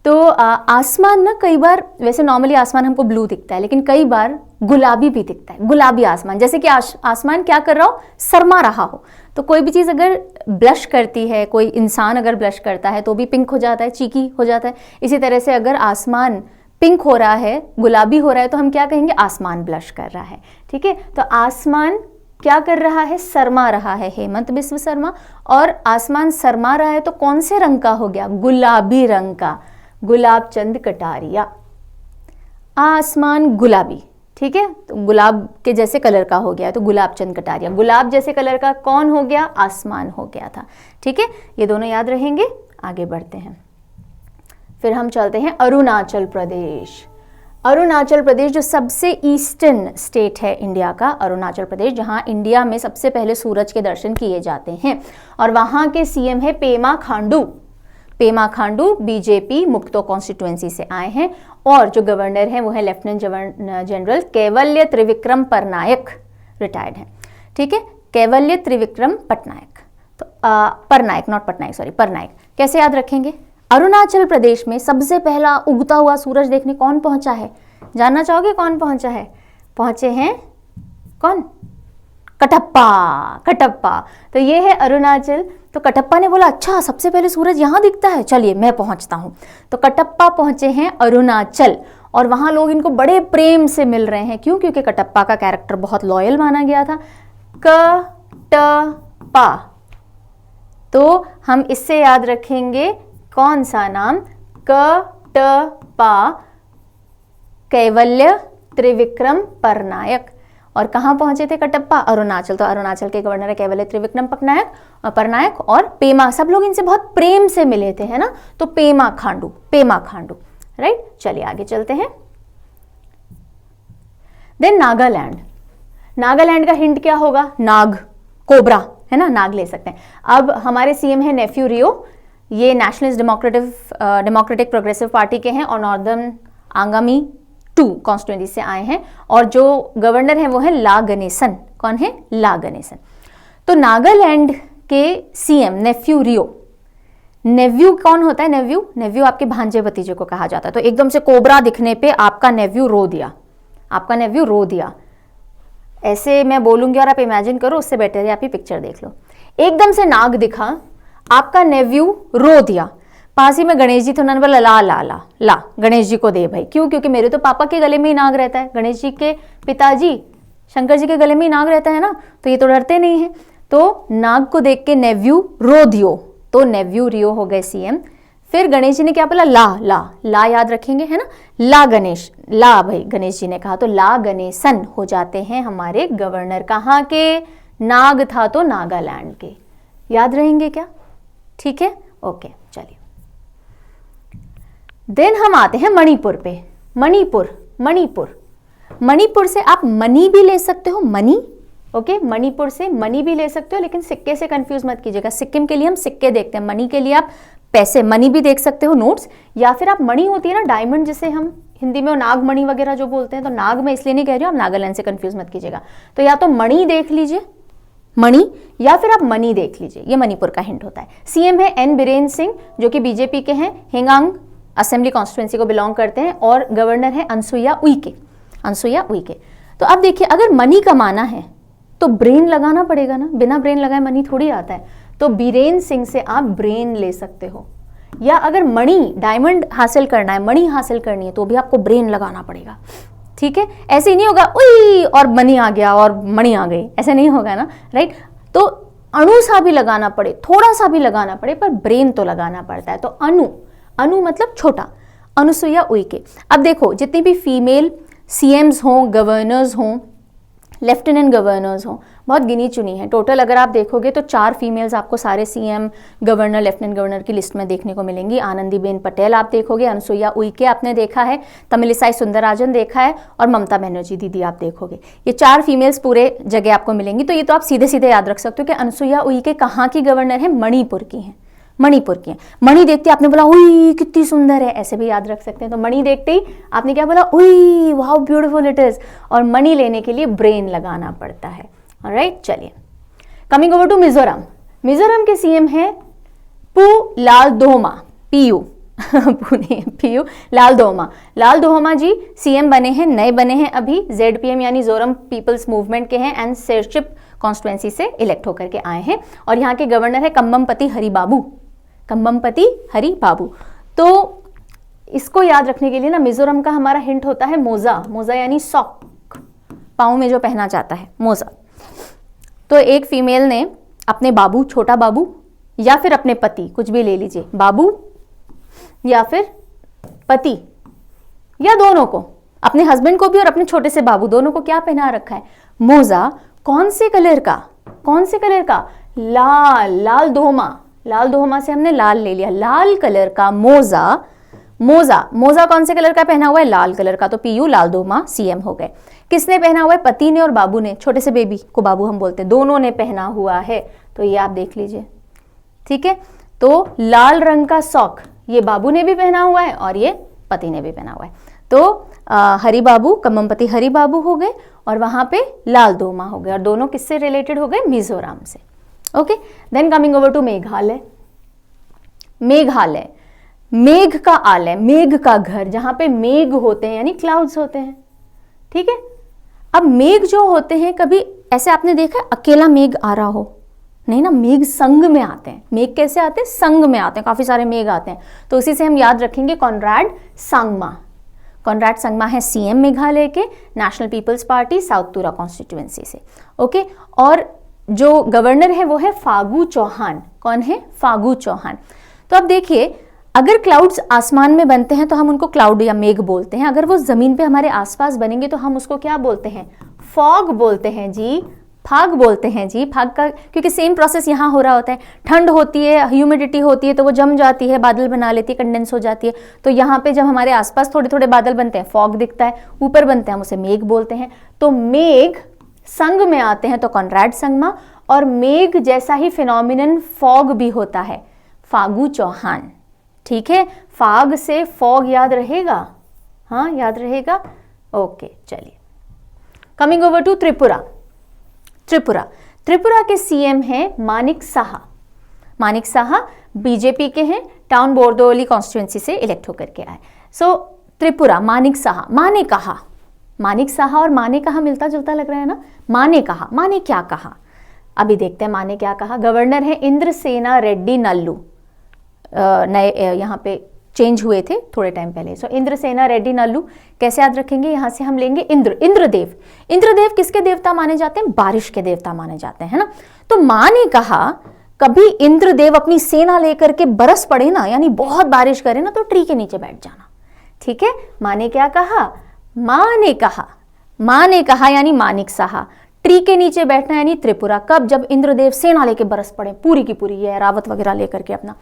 तो आसमान ना कई बार, वैसे नॉर्मली आसमान हमको ब्लू दिखता है, लेकिन कई बार गुलाबी भी दिखता है, गुलाबी आसमान, जैसे कि आसमान क्या कर रहा हो? शर्मा रहा हो। तो कोई भी चीज़ अगर ब्लश करती है, कोई इंसान अगर ब्लश करता है तो भी पिंक हो जाता है, चीकी हो जाता है। इसी तरह से अगर आसमान पिंक हो रहा है, गुलाबी हो रहा है, तो हम क्या कहेंगे? आसमान ब्लश कर रहा है, ठीक है। तो आसमान क्या कर रहा है? शर्मा रहा है, हेमंत बिस्व शर्मा। और आसमान शर्मा रहा है तो कौन से रंग का हो गया? गुलाबी रंग का, गुलाब चंद कटारिया। आसमान गुलाबी, ठीक है, तो गुलाब के जैसे कलर का हो गया तो गुलाब चंद कटारिया, गुलाब जैसे कलर का कौन हो गया, आसमान हो गया था, ठीक है, ये दोनों याद रहेंगे। आगे बढ़ते हैं, फिर हम चलते हैं अरुणाचल प्रदेश। अरुणाचल प्रदेश जो सबसे ईस्टर्न स्टेट है इंडिया का, अरुणाचल प्रदेश, जहां इंडिया में सबसे पहले सूरज के दर्शन किए जाते हैं, और वहां के सीएम है पेमा खांडू। पेमा खांडू बीजेपी मुक्तो कॉन्स्टिट्यूएंसी से आए हैं, और जो गवर्नर हैं वो है लेफ्टिनेंट जनरल कैवल्य त्रिविक्रम पटनायक, रिटायर्ड हैं, ठीक है, कैवल्य त्रिविक्रम पटनायक, तो परनायक, नॉट पटनायक, सॉरी, परनायक। कैसे याद रखेंगे? अरुणाचल प्रदेश में सबसे पहला उगता हुआ सूरज देखने कौन पहुंचा है, जानना चाहोगे कौन पहुंचा है? पहुंचे हैं कौन? कटप्पा, कटप्पा। तो ये है अरुणाचल। तो कटप्पा ने बोला अच्छा सबसे पहले सूरज यहाँ दिखता है, चलिए मैं पहुंचता हूँ। तो कटप्पा पहुंचे हैं अरुणाचल, और वहां लोग इनको बड़े प्रेम से मिल रहे हैं। क्यों? क्योंकि कटप्पा का कैरेक्टर बहुत लॉयल माना गया था। कटप्पा, तो हम इससे याद रखेंगे कौन सा नाम? कटप्पा, कैवल्य त्रिविक्रम परनायक। और कहां पहुंचे थे कटप्पा? अरुणाचल। तो अरुणाचल के गवर्नर है कैवल्य त्रिविक्रम परनायक, और पेमा, सब लोग इनसे बहुत प्रेम से मिले थे, है ना, तो पेमा खांडू, पेमा खांडू, राइट। चलिए आगे चलते हैं। देन नागालैंड। नागालैंड का हिंट क्या होगा? नाग, कोबरा, है ना, नाग ले सकते हैं। अब हमारे सीएम है नेफ्यू रियो, ये नेशनलिस्ट डेमोक्रेटिक प्रोग्रेसिव पार्टी के हैं, और नॉर्दर्न आंगामी 2 कॉन्स्टिट्यूएंसी से आए हैं, और जो गवर्नर हैं वो है ला गणेसन। कौन है? ला गणेसन। तो नागालैंड के सीएम नेफ्यू रियो, नेव्यू कौन होता है? नेव्यू, नेव्यू आपके भांजे भतीजे को कहा जाता है। तो एकदम से कोबरा दिखने पे आपका नेव्यू रो दिया, आपका नेव्यू रो दिया, ऐसे मैं बोलूंगी और आप इमेजिन करो, उससे बेटर है आप ही पिक्चर देख लो। एकदम से नाग दिखा, आपका नेव्यू रो दिया। पास ही में गणेश जी थे, उन्होंने बोला ला ला ला ला, गणेश जी को दे भाई। क्यों? क्योंकि मेरे तो पापा के गले में ही नाग रहता है, गणेश जी के पिताजी शंकर जी के गले में ही नाग रहता है ना, तो ये तो डरते नहीं है। तो नाग को देख के नेव्यू रो दियो, तो नेव्यू रियो हो गए सीएम। फिर गणेश जी ने क्या बोला? ला ला ला, याद रखेंगे, है ना, ला गणेश, ला भाई गणेश जी ने कहा, तो ला गणेसन हो जाते हैं हमारे गवर्नर। कहाँ के? नाग था तो नागालैंड के, याद रहेंगे क्या? ठीक है, ओके, चलिए। देन हम आते हैं मणिपुर पे। मणिपुर, मणिपुर, मणिपुर से आप मनी भी ले सकते हो, मनी, ओके, मणिपुर से मनी भी ले सकते हो, लेकिन सिक्के से कंफ्यूज मत कीजिएगा। सिक्किम के लिए हम सिक्के देखते हैं, मनी के लिए आप पैसे, मनी भी देख सकते हो, नोट्स, या फिर आप मणि होती है ना डायमंड, जिसे हम हिंदी में नागमणि वगैरह जो बोलते हैं, तो नाग में इसलिए नहीं कह रही हूं, आप नागालैंड से कंफ्यूज मत कीजिएगा। तो या तो मणि देख लीजिए, मणि, या फिर आप मनी देख लीजिए, ये मणिपुर का हिंट होता है। सीएम है एन बीरेन सिंह, जो कि बीजेपी के हैं, हिंगांग असेंबली कॉन्स्टिट्यूएंसी को बिलोंग करते हैं, और गवर्नर है अनसुईया उइके, अनसुईया उइके। तो अब देखिए, अगर मनी कमाना है तो ब्रेन लगाना पड़ेगा ना, बिना ब्रेन लगाए मनी थोड़ी आता है। तो बीरेन सिंह से आप ब्रेन ले सकते हो, या अगर मणि, डायमंड हासिल करना है, मणि हासिल करनी है, तो भी आपको ब्रेन लगाना पड़ेगा, ठीक है। ऐसे ही नहीं होगा उई और मनी आ गया और मणि आ गई, ऐसे नहीं होगा ना, राइट। तो अणु सा भी लगाना पड़े, थोड़ा सा भी लगाना पड़े, पर ब्रेन तो लगाना पड़ता है। तो अनु, अनु मतलब छोटा, अनुसुईया उइके। अब देखो, जितनी भी फीमेल सीएम्स हों, गवर्नर्स हों, लेफ्टिनेंट गवर्नर्स हों, बहुत गिनी चुनी है। टोटल अगर आप देखोगे तो 4 फीमेल्स आपको सारे सीएम, गवर्नर, लेफ्टिनेंट गवर्नर की लिस्ट में देखने को मिलेंगी। आनंदीबेन पटेल आप देखोगे, अनुसुईया उइके आपने देखा है, तमिलिसाई सुंदरराजन देखा है, और ममता बनर्जी दीदी आप देखोगे। ये 4 फीमेल्स पूरे जगह आपको मिलेंगी। तो ये तो आप सीधे सीधे याद रख सकते हो कि अनुसुईया उइके कहाँ की गवर्नर है? मणिपुर की है, मणिपुर की है। मणि देखते आपने बोला उई कितनी सुंदर है, ऐसे भी याद रख सकते हैं। तो मणि देखते ही आपने क्या बोला? उई वाओ ब्यूटीफुल इट इज। और मणि लेने के लिए ब्रेन लगाना पड़ता है। ऑलराइट, चलिए coming over to Mizoram. Mizoram के सीएम है पू लालदोमा, पीयू पुणे, पीयू लालदोमा। लालदोमा जी सीएम बने हैं, नए बने हैं अभी, जेडपीएम यानी जोरम पीपल्स मूवमेंट के हैं, एंड सेरचिप कॉन्स्टिट्यूएंसी से इलेक्ट होकर के आए हैं। और यहाँ के गवर्नर है कम्बमपति हरिबाबू, कम्बमपति हरिबाबू। तो इसको याद रखने के लिए ना, मिजोरम का हमारा हिंट होता है मोजा, मोजा यानी सॉक, पाँव में जो पहना जाता है, मोजा। तो एक फीमेल ने अपने बाबू, छोटा बाबू, या फिर अपने पति, कुछ भी ले लीजिए, बाबू या फिर पति, या दोनों को अपने हस्बैंड को भी और अपने छोटे से बाबू दोनों को क्या पहना रखा है? मोजा। कौन से कलर का? कौन से कलर का? लाल। लाल दोहमा, लाल दोहमा से हमने लाल ले लिया, लाल कलर का मोजा। मोजा, मोजा कौन से कलर का पहना हुआ है? लाल कलर का, तो पीयू लाल दोहमा सीएम हो गए। किसने पहना हुआ है? पति ने और बाबू ने, छोटे से बेबी को बाबू हम बोलते हैं, दोनों ने पहना हुआ है, तो ये आप देख लीजिए, ठीक है। तो लाल रंग का सॉक ये बाबू ने भी पहना हुआ है और ये पति ने भी पहना हुआ है, तो हरि बाबू, कम्मपति हरि बाबू हो गए और वहां पे लाल दोमा हो गए, और दोनों किससे रिलेटेड हो गए? मिजोरम से। Okay, then coming over to Meghalaya. Meghalaya, मेघ का आलय, मेघ का घर, जहां पे मेघ होते हैं यानी क्लाउड्स होते हैं, ठीक है। अब मेघ जो होते हैं, कभी ऐसे आपने देखा है अकेला मेघ आ रहा हो? नहीं ना, मेघ संग में आते हैं। मेघ कैसे आते हैं? संग में आते हैं, काफी सारे मेघ आते हैं, तो उसी से हम याद रखेंगे कॉनराड संगमा। कॉनराड संगमा है सीएम मेघालय के, नेशनल पीपल्स पार्टी साउथ तुरा कॉन्स्टिट्यूएंसी से। ओके, और जो गवर्नर है वो है फागू चौहान। कौन है? फागू चौहान। तो अब देखिए, अगर क्लाउड्स आसमान में बनते हैं तो हम उनको क्लाउड या मेघ बोलते हैं, अगर वो जमीन पे हमारे आसपास बनेंगे तो हम उसको क्या बोलते हैं? फॉग बोलते हैं जी, फाग बोलते हैं जी। फाग का, क्योंकि सेम प्रोसेस यहाँ हो रहा होता है, ठंड होती है, ह्यूमिडिटी होती है, तो वो जम जाती है, बादल बना लेती है, कंडेंस हो जाती है, तो यहाँ पे जब हमारे आसपास थोड़े थोड़े बादल बनते हैं, फॉग दिखता है, ऊपर बनते हैं, हम उसे मेघ बोलते हैं। तो मेघ संग में आते हैं तो कॉनराड संगमा, और मेघ जैसा ही फिनोमिनन फॉग भी होता है, फागू चौहान, ठीक है। फाग से फॉग याद रहेगा? हाँ, याद रहेगा। ओके, चलिए, coming over to Tripura. Tripura, Tripura के सीएम हैं मानिक साहा। मानिक साहा बीजेपी के हैं, टाउन बोरदोली कॉन्स्टिट्यूएंसी से इलेक्ट होकर के आए। सो त्रिपुरा, मानिक साहा। माँ ने कहा, मानिक साहा और माँ ने कहा मिलता जुलता लग रहा है ना। माँ ने कहा, माँ ने क्या कहा? अभी देखते हैं माँ ने क्या कहा। गवर्नर है इंद्रसेना रेड्डी नल्लू, नए यहाँ पे चेंज हुए थे थोड़े टाइम पहले। सो इंद्रसेना रेड्डी नल्लू, कैसे याद रखेंगे? यहाँ से हम लेंगे इंद्रदेव। इंद्रदेव किसके देवता माने जाते हैं? बारिश के देवता माने जाते हैं, है ना। तो माँ ने कहा, कभी इंद्रदेव अपनी सेना लेकर के बरस पड़े ना, यानी बहुत बारिश करे ना, तो ट्री के नीचे बैठ जाना, ठीक है। माँ ने क्या कहा? माँ ने कहा, माँ ने कहा यानी मानिक साहा, ट्री के नीचे बैठना यानी त्रिपुरा। कब? जब इंद्रदेव सेना लेके बरस पड़े पूरी की पूरी, ये रावत वगैरह लेकर के अपना,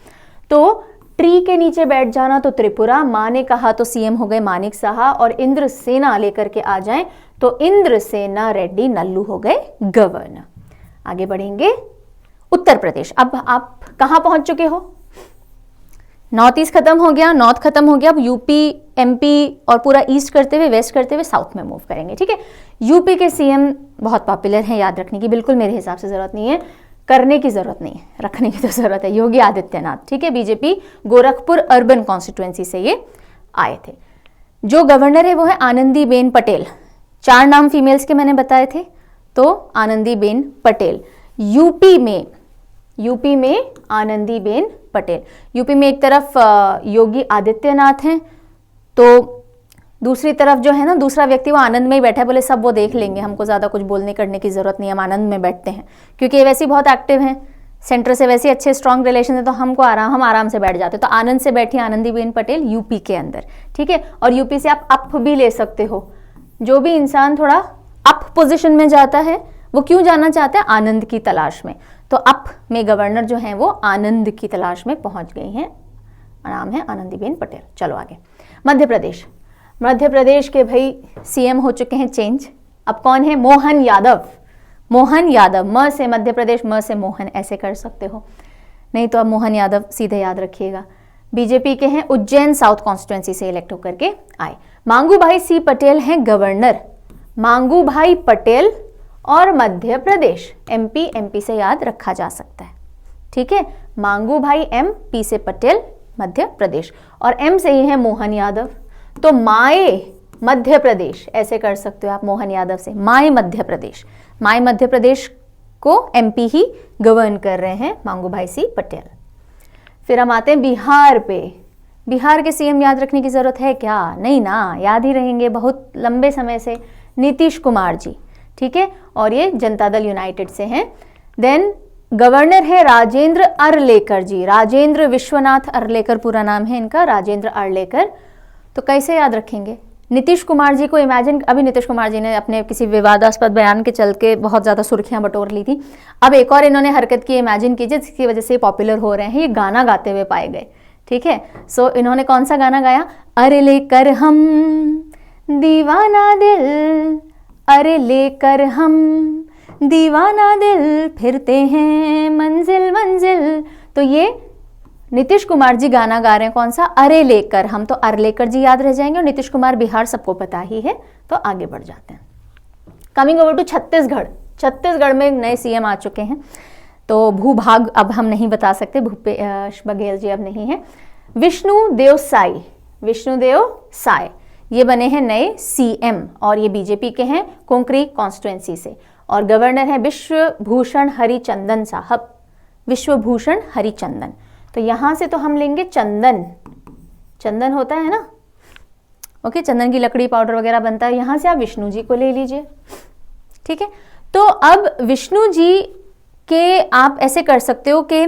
तो ट्री के नीचे बैठ जाना तो त्रिपुरा। माँ ने कहा तो सीएम हो गए मानिक साहा, और इंद्र सेना लेकर के आ जाएं तो इंद्रसेना रेड्डी नल्लू हो गए गवर्नर। आगे बढ़ेंगे, उत्तर प्रदेश। अब आप कहाँ पहुंच चुके हो? नॉर्थ ईस्ट खत्म हो गया, नॉर्थ खत्म हो गया, अब यूपी, एमपी और पूरा ईस्ट करते हुए, वेस्ट करते हुए साउथ में मूव करेंगे, ठीक है। यूपी के सीएम बहुत पॉपुलर हैं, याद रखने की बिल्कुल मेरे हिसाब से जरूरत नहीं है, करने की जरूरत नहीं है, रखने की तो जरूरत है। योगी आदित्यनाथ, ठीक है, बीजेपी गोरखपुर अर्बन कॉन्स्टिट्यूएंसी से ये आए थे। जो गवर्नर है वो है आनंदीबेन पटेल। 4 नाम फीमेल्स के मैंने बताए थे, तो आनंदीबेन पटेल। यूपी में आनंदीबेन पटेल। यूपी में एक तरफ योगी आदित्यनाथ हैं, तो दूसरी तरफ जो है ना, दूसरा व्यक्ति वो आनंद में ही बैठा है, बोले सब वो देख लेंगे, हमको ज़्यादा कुछ बोलने करने की ज़रूरत नहीं है, हम आनंद में बैठते हैं, क्योंकि ये वैसे ही बहुत एक्टिव हैं, सेंटर से वैसे अच्छे स्ट्रॉन्ग रिलेशन है, तो हम आराम से बैठ जाते हैं। तो आनंद से बैठी आनंदीबेन पटेल यूपी के अंदर, ठीक है। और यूपी से आप अप भी ले सकते हो। जो भी इंसान थोड़ा अप पोजिशन में जाता है वो क्यों जाना चाहता है? आनंद की तलाश में। तो अप में गवर्नर जो है वो आनंद की तलाश में पहुंच गई हैं, नाम है आनंदीबेन पटेल। चलो आगे, मध्य प्रदेश। मध्य प्रदेश के भाई सीएम हो चुके हैं चेंज, अब कौन है? मोहन यादव। मोहन यादव, म से मध्य प्रदेश, म से मोहन, ऐसे कर सकते हो, नहीं तो अब मोहन यादव सीधे याद रखिएगा। बीजेपी के हैं, उज्जैन साउथ कॉन्स्टिट्यूएंसी से इलेक्ट होकर के आए। मांगू भाई सी पटेल हैं गवर्नर। मांगू भाई पटेल और मध्य प्रदेश, एमपी से याद रखा जा सकता है, ठीक है। मांगू भाई एम, पी से पटेल, मध्य प्रदेश, और एम से ही है मोहन यादव। तो माए मध्य प्रदेश, ऐसे कर सकते हो आप मोहन यादव से, माए मध्य प्रदेश। माए मध्य प्रदेश को एमपी ही गवर्न कर रहे हैं मांगू भाई सी पटेल। फिर हम आते हैं बिहार पे। बिहार के सीएम याद रखने की जरूरत है क्या? नहीं ना, याद ही रहेंगे बहुत लंबे समय से, नीतीश कुमार जी, ठीक है, और ये जनता दल यूनाइटेड से हैं। देन गवर्नर है राजेंद्र अरलेकर जी, राजेंद्र विश्वनाथ अरलेकर पूरा नाम है इनका, राजेंद्र अरलेकर। तो कैसे याद रखेंगे? नीतीश कुमार जी को इमेजिन, अभी नीतीश कुमार जी ने अपने किसी विवादास्पद बयान के चल के बहुत ज़्यादा सुर्खियां बटोर ली थी। अब एक और इन्होंने हरकत की, इमेजिन कीजिए, जिसकी वजह से पॉपुलर हो रहे हैं, ये गाना गाते हुए पाए गए। ठीक है, सो इन्होंने कौन सा गाना गाया? अरे लेकर हम दीवाना दिल, अरे लेकर हम दीवाना दिल, फिरते हैं मंजिल मंजिल। तो ये नीतीश कुमार जी गाना गा रहे हैं, कौन सा? अरे लेकर हम। तो अरे लेकर जी याद रह जाएंगे, और नीतीश कुमार बिहार सबको पता ही है। तो आगे बढ़ जाते हैं। Coming over to Chhattisgarh. Chhattisgarh में नए सीएम आ चुके हैं, तो भूभाग अब हम नहीं बता सकते, भूपेश बघेल जी अब नहीं है। विष्णुदेव साई, विष्णुदेव साय ये बने हैं नए सीएम, और ये बीजेपी के हैं, कोंकरी कॉन्स्टिट्युएंसी से, और गवर्नर है विश्वभूषण हरिचंदन साहब, विश्वभूषण हरिचंदन। तो यहां से तो हम लेंगे चंदन, चंदन होता है ना, ओके, चंदन की लकड़ी पाउडर वगैरह बनता है, यहां से आप विष्णु जी को ले लीजिए। ठीक है, तो अब विष्णु जी के आप ऐसे कर सकते हो कि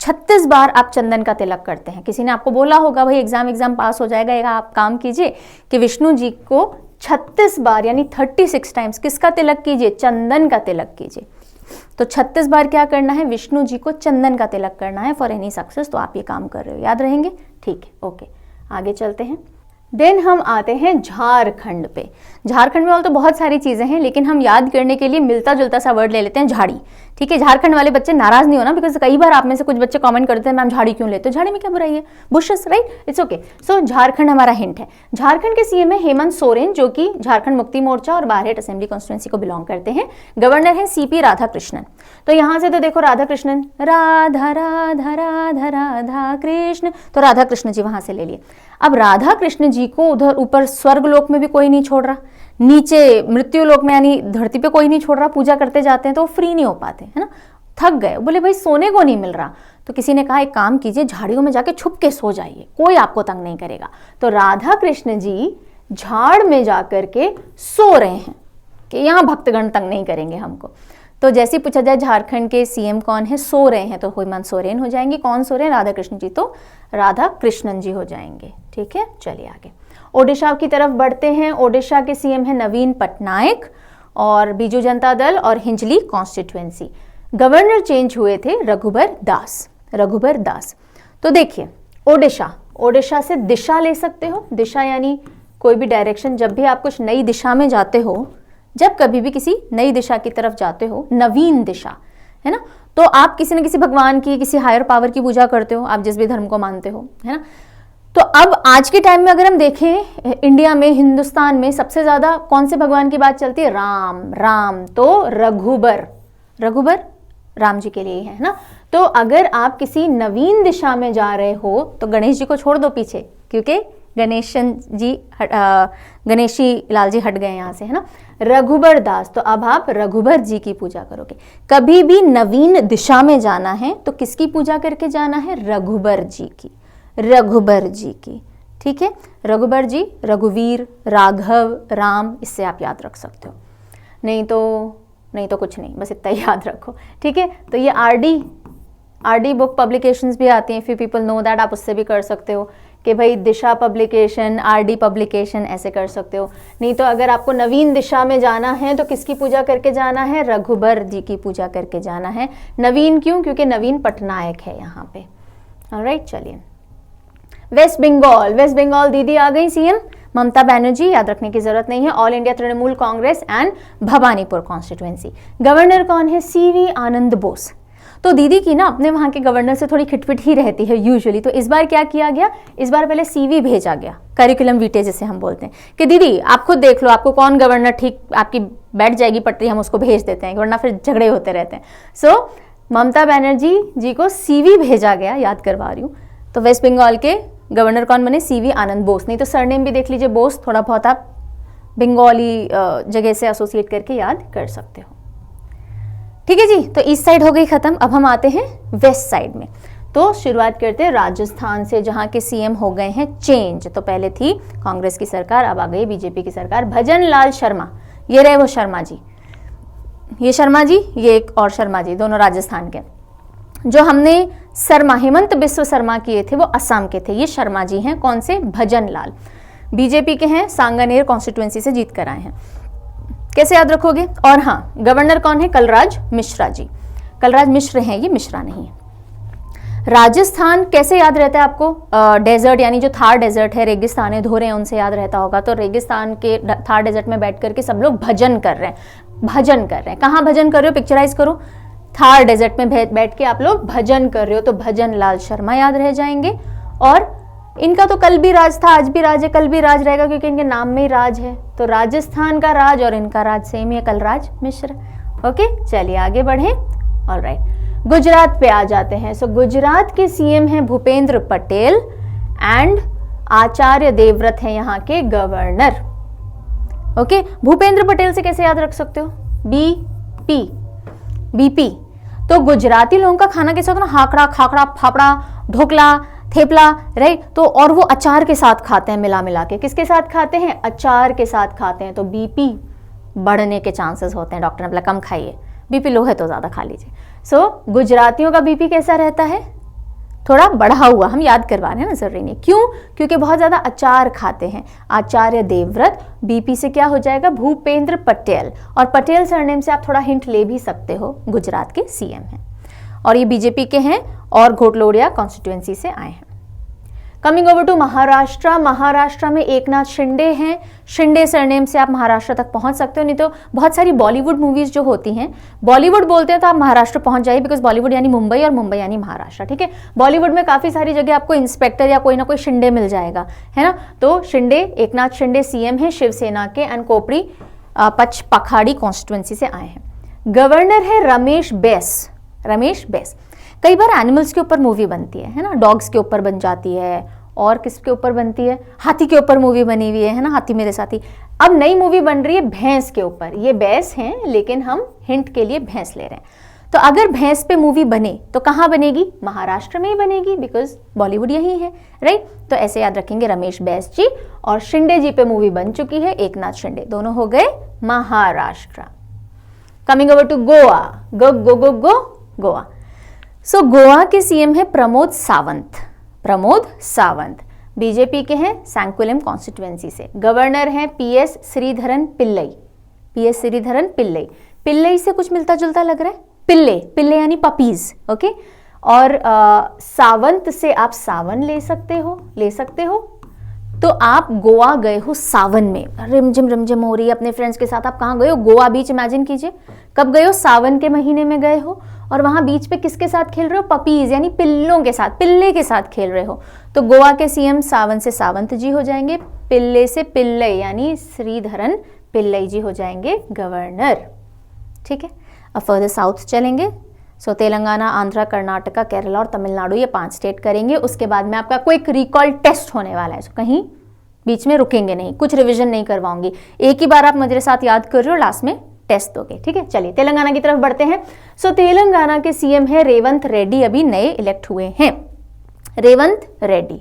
36 बार आप चंदन का तिलक करते हैं। किसी ने आपको बोला होगा भाई एग्जाम पास हो जाएगा, आप काम कीजिए कि विष्णु जी को 36 बार यानी 36 टाइम्स किसका तिलक कीजिए? चंदन का तिलक कीजिए। तो 36 बार क्या करना है? विष्णु जी को चंदन का तिलक करना है फॉर एनी सक्सेस। तो आप ये काम कर रहे हो, याद रहेंगे? ठीक है, ओके, आगे चलते हैं। देन हम आते हैं झारखंड पे। झारखंड में तो बहुत सारी चीजें हैं, लेकिन हम याद करने के लिए मिलता जुलता सा वर्ड ले लेते हैं, झाड़ी। ठीक है, झारखंड वाले बच्चे नाराज नहीं होना, बिकॉज कई बार आप में से कुछ बच्चे कमेंट करते हैं मैम झाड़ी क्यों लेते हो? झाड़ी में क्या बुराई है? Bushes, right? It's okay. So Jharkhand हमारा हिंट है। झारखंड के सीएम है हेमंत सोरेन, जो कि झारखंड मुक्ति मोर्चा और बारहेट असेंबली कॉन्स्टिट्यूएंसी को बिलोंग करते हैं। गवर्नर है सीपी राधाकृष्णन। तो यहां से तो देखो राधाकृष्णन, राधा राधा राधा राधा कृष्ण, तो राधा कृष्ण जी वहां से ले लिए। अब राधा कृष्ण जी को उधर ऊपर स्वर्ग लोक में भी कोई नहीं छोड़ रहा, नीचे मृत्यु लोक में यानी धरती पे कोई नहीं छोड़ रहा, पूजा करते जाते हैं तो फ्री नहीं हो पाते, है ना, थक गए, बोले भाई सोने को नहीं मिल रहा। तो किसी ने कहा एक काम कीजिए, झाड़ियों में जाके छुप के सो जाइए, कोई आपको तंग नहीं करेगा। तो राधा कृष्ण जी झाड़ में जाकर के सो रहे हैं कि यहाँ भक्तगण तंग नहीं करेंगे हमको। तो जैसे पूछा जाए झारखंड के सीएम कौन है, सो रहे हैं, तो हेमंत सोरेन हो जाएंगे। कौन सो रहे हैं? राधा कृष्ण जी, तो राधा कृष्णन जी हो जाएंगे। ठीक है, चलिए आगे ओडिशा की तरफ बढ़ते हैं। ओडिशा के सीएम है नवीन पटनायक, और बीजू जनता दल और हिंजली कॉन्स्टिट्युएंसी। गवर्नर चेंज हुए थे रघुबर दास, रघुबर दास। तो देखिए ओडिशा, ओडिशा से दिशा ले सकते हो, दिशा यानी कोई भी डायरेक्शन। जब भी आप कुछ नई दिशा में जाते हो, जब कभी भी किसी नई दिशा की तरफ जाते हो, नवीन दिशा, है ना, तो आप किसी न किसी भगवान की, किसी हायर पावर की पूजा करते हो, आप जिस भी धर्म को मानते हो, है ना। तो अब आज के टाइम में अगर हम देखें इंडिया में, हिंदुस्तान में सबसे ज्यादा कौन से भगवान की बात चलती है? राम, राम। तो रघुबर, रघुबर राम जी के लिए है ना। तो अगर आप किसी नवीन दिशा में जा रहे हो तो गणेश जी को छोड़ दो पीछे, क्योंकि गणेशन जी गणेशी लाल जी हट गए यहाँ से, है ना। रघुबर दास, तो अब आप रघुबर जी की पूजा करोगे। कभी भी नवीन दिशा में जाना है तो किसकी पूजा करके जाना है? रघुबर जी की, रघुबर जी की। ठीक है, रघुबर जी, रघुवीर, राघव, राम, इससे आप याद रख सकते हो। नहीं तो कुछ नहीं, बस इतना ही याद रखो। ठीक है, तो ये आरडी बुक पब्लिकेशंस भी आती हैं, if you people know that, आप उससे भी कर सकते हो कि भाई दिशा पब्लिकेशन, आरडी पब्लिकेशन, ऐसे कर सकते हो। नहीं तो अगर आपको नवीन दिशा में जाना है तो किसकी पूजा करके जाना है? रघुबर जी की पूजा करके जाना है। नवीन क्यों? क्योंकि नवीन पटनायक है यहाँ पे। ऑलराइट, चलिए वेस्ट बंगाल। वेस्ट बंगाल दीदी आ गई सीएम ममता बनर्जी, याद रखने की जरूरत नहीं है। All India Trinamool Congress and Bhawanipur constituency. Governor कौन है? सीवी आनंद बोस। तो दीदी की ना अपने वहां के गवर्नर से थोड़ी खिटपिट ही रहती है यूजुअली, तो इस बार क्या किया गया? इस बार पहले सीवी भेजा गया, करिकुलम वीटे जिसे हम बोलते हैं, कि दीदी आप खुद देख लो आपको कौन गवर्नर ठीक आपकी बैठ जाएगी पटरी, हम उसको भेज देते हैं, वरना फिर झगड़े होते रहते हैं। सो ममता बनर्जी जी को सीवी भेजा गया, याद करवा रही हूँ। तो वेस्ट बंगाल के गवर्नर कौन बने? सीवी आनंद बोस। नहीं तो सरनेम भी देख लीजिए, बोस, थोड़ा बहुत आप बंगाली जगह से एसोसिएट करके याद कर सकते हो। ठीक है जी, तो ईस्ट साइड हो गई खत्म। अब हम आते हैं वेस्ट साइड में। तो शुरुआत करते हैं राजस्थान से, जहां के सीएम हो गए हैं चेंज। तो पहले थी कांग्रेस की सरकार, अब आ गई बीजेपी की सरकार। भजन लाल शर्मा, ये रहे वो शर्मा जी, ये शर्मा जी, ये एक और शर्मा जी, दोनों राजस्थान के। जो हमने शर्मा, हेमंत बिस्व शर्मा किए थे वो असम के थे, ये शर्मा जी हैं। कौन से? भजन लाल। बीजेपी के हैं, सांगानेर कॉन्स्टिट्यूएंसी से जीत कर आए हैं। कैसे याद रखोगे? और हाँ, गवर्नर कौन है? कलराज मिश्रा जी। कलराज मिश्र हैं, ये मिश्रा नहीं है। राजस्थान कैसे याद रहता है आपको? डेजर्ट, यानी जो थार डेजर्ट है, रेगिस्तान है, धोरे हैं, उनसे याद रहता होगा। तो रेगिस्तान के थार डेजर्ट में बैठ करके सब लोग भजन कर रहे हैं, भजन कर रहे हैं। कहाँ भजन कर रहे हो? पिक्चराइज करो, थार डेजर्ट में बैठ के आप लोग भजन कर रहे हो, तो भजन लाल शर्मा याद रह जाएंगे। और इनका तो कल भी राज था, आज भी राज है, कल भी राज रहेगा, क्योंकि इनके नाम में ही राज है। तो राजस्थान का राज और इनका राज सेम ही है, कलराज मिश्र। ओके, चलिए आगे बढ़े। ऑलराइट, गुजरात पे आ जाते हैं। सो गुजरात के सीएम हैं भूपेंद्र पटेल एंड आचार्य देवव्रत हैं यहाँ के गवर्नर। ओके, भूपेंद्र पटेल से कैसे याद रख सकते हो? BP, BP. तो गुजराती लोगों का खाना कैसा होता है ना? हाकड़ा, खाकड़ा, फाफड़ा, ढोकला, थेपला, राइट। तो और वो अचार के साथ खाते हैं, मिला मिला के। किसके साथ खाते हैं? अचार के साथ खाते हैं। तो बीपी बढ़ने के चांसेस होते हैं। डॉक्टर ने बोला कम खाइए, बीपी लो है तो ज्यादा खा लीजिए। सो गुजरातियों का बीपी कैसा रहता है? थोड़ा बढ़ा हुआ। हम याद करवा रहे हैं ना, जरूरी नहीं। क्यों? क्योंकि बहुत ज्यादा अचार खाते हैं। आचार्य देवव्रत, बीपी से क्या हो जाएगा? भूपेंद्र पटेल। और पटेल सरनेम से आप थोड़ा हिंट ले भी सकते हो, गुजरात के सीएम हैं। और ये बीजेपी के हैं और घोटलोडिया कॉन्स्टिट्यूएंसी से आए हैं। Coming over to Maharashtra. Maharashtra में एकनाथ शिंदे हैं। शिंदे सरनेम से आप महाराष्ट्र तक पहुंच सकते हो। नहीं तो बहुत सारी बॉलीवुड मूवीज जो होती हैं, बॉलीवुड बोलते हैं तो आप महाराष्ट्र पहुंच जाइए, बिकॉज बॉलीवुड यानी मुंबई और मुंबई यानी महाराष्ट्र। ठीक है, बॉलीवुड में काफी सारी जगह आपको इंस्पेक्टर या कोई ना कोई शिंदे मिल जाएगा, है ना। तो शिंदे, एकनाथ शिंदे सीएम है शिवसेना के एंड कोपरी पखाड़ी कॉन्स्टिट्यूएंसी से आए हैं। गवर्नर है रमेश बैस। रमेश बैस। कई बार एनिमल्स के ऊपर मूवी बनती है ना, डॉग्स के ऊपर बन जाती है, और किसके ऊपर बनती है? हाथी के ऊपर मूवी बनी हुई है ना, हाथी मेरे साथी। अब नई मूवी बन रही है भैंस के ऊपर। ये बैस हैं, लेकिन हम हिंट के लिए भैंस ले रहे हैं। तो अगर भैंस पे मूवी बने तो कहाँ बनेगी? महाराष्ट्र में ही बनेगी, बिकॉज बॉलीवुड यही है, राइट। तो ऐसे याद रखेंगे, रमेश बैस जी और शिंदे जी पे मूवी बन चुकी है, एकनाथ शिंदे। दोनों हो गए Maharashtra. Coming over to Goa. Go go go go Goa. So Goa के सीएम है प्रमोद सावंत। प्रमोद सावंत बीजेपी के हैं, सैंकुलम कॉन्स्टिट्यूएंसी से। गवर्नर हैं पीएस श्रीधरन पिल्लई। पीएस श्रीधरन पिल्लई। पिल्लई से कुछ मिलता जुलता लग रहा है। पिल्ले, पिल्ले यानी पपीज। ओके, और सावंत से आप सावन ले सकते हो, ले सकते हो। तो आप गोवा गए हो सावन में, रिमझिम रिमझिम हो रही है अपने फ्रेंड्स के साथ। आप कहाँ गए हो? गोवा बीच। इमेजिन कीजिए, कब गए हो? सावन के महीने में गए हो, और वहां बीच पे किसके साथ खेल रहे हो? पपीज यानी पिल्लों के साथ, पिल्ले के साथ खेल रहे हो। तो गोवा के सीएम सावन से सावंत जी हो जाएंगे, पिल्ले से पिल्लई यानी श्रीधरन पिल्लई जी हो जाएंगे गवर्नर। ठीक है, अब फर्दर साउथ चलेंगे। सो तेलंगाना, आंध्रा, कर्नाटका, केरला और तमिलनाडु, ये 5 स्टेट करेंगे। उसके बाद में आपका क्विक रिकॉल टेस्ट होने वाला है। कहीं बीच में रुकेंगे नहीं, कुछ रिवीजन नहीं करवाऊंगी। एक ही बार आप मेरे साथ याद कर रहे हो, लास्ट में टेस्ट दोगे। ठीक है, चलिए तेलंगाना की तरफ बढ़ते हैं। सो तेलंगाना के सीएम है रेवंत रेड्डी, अभी नए इलेक्ट हुए हैं। रेवंत रेड्डी।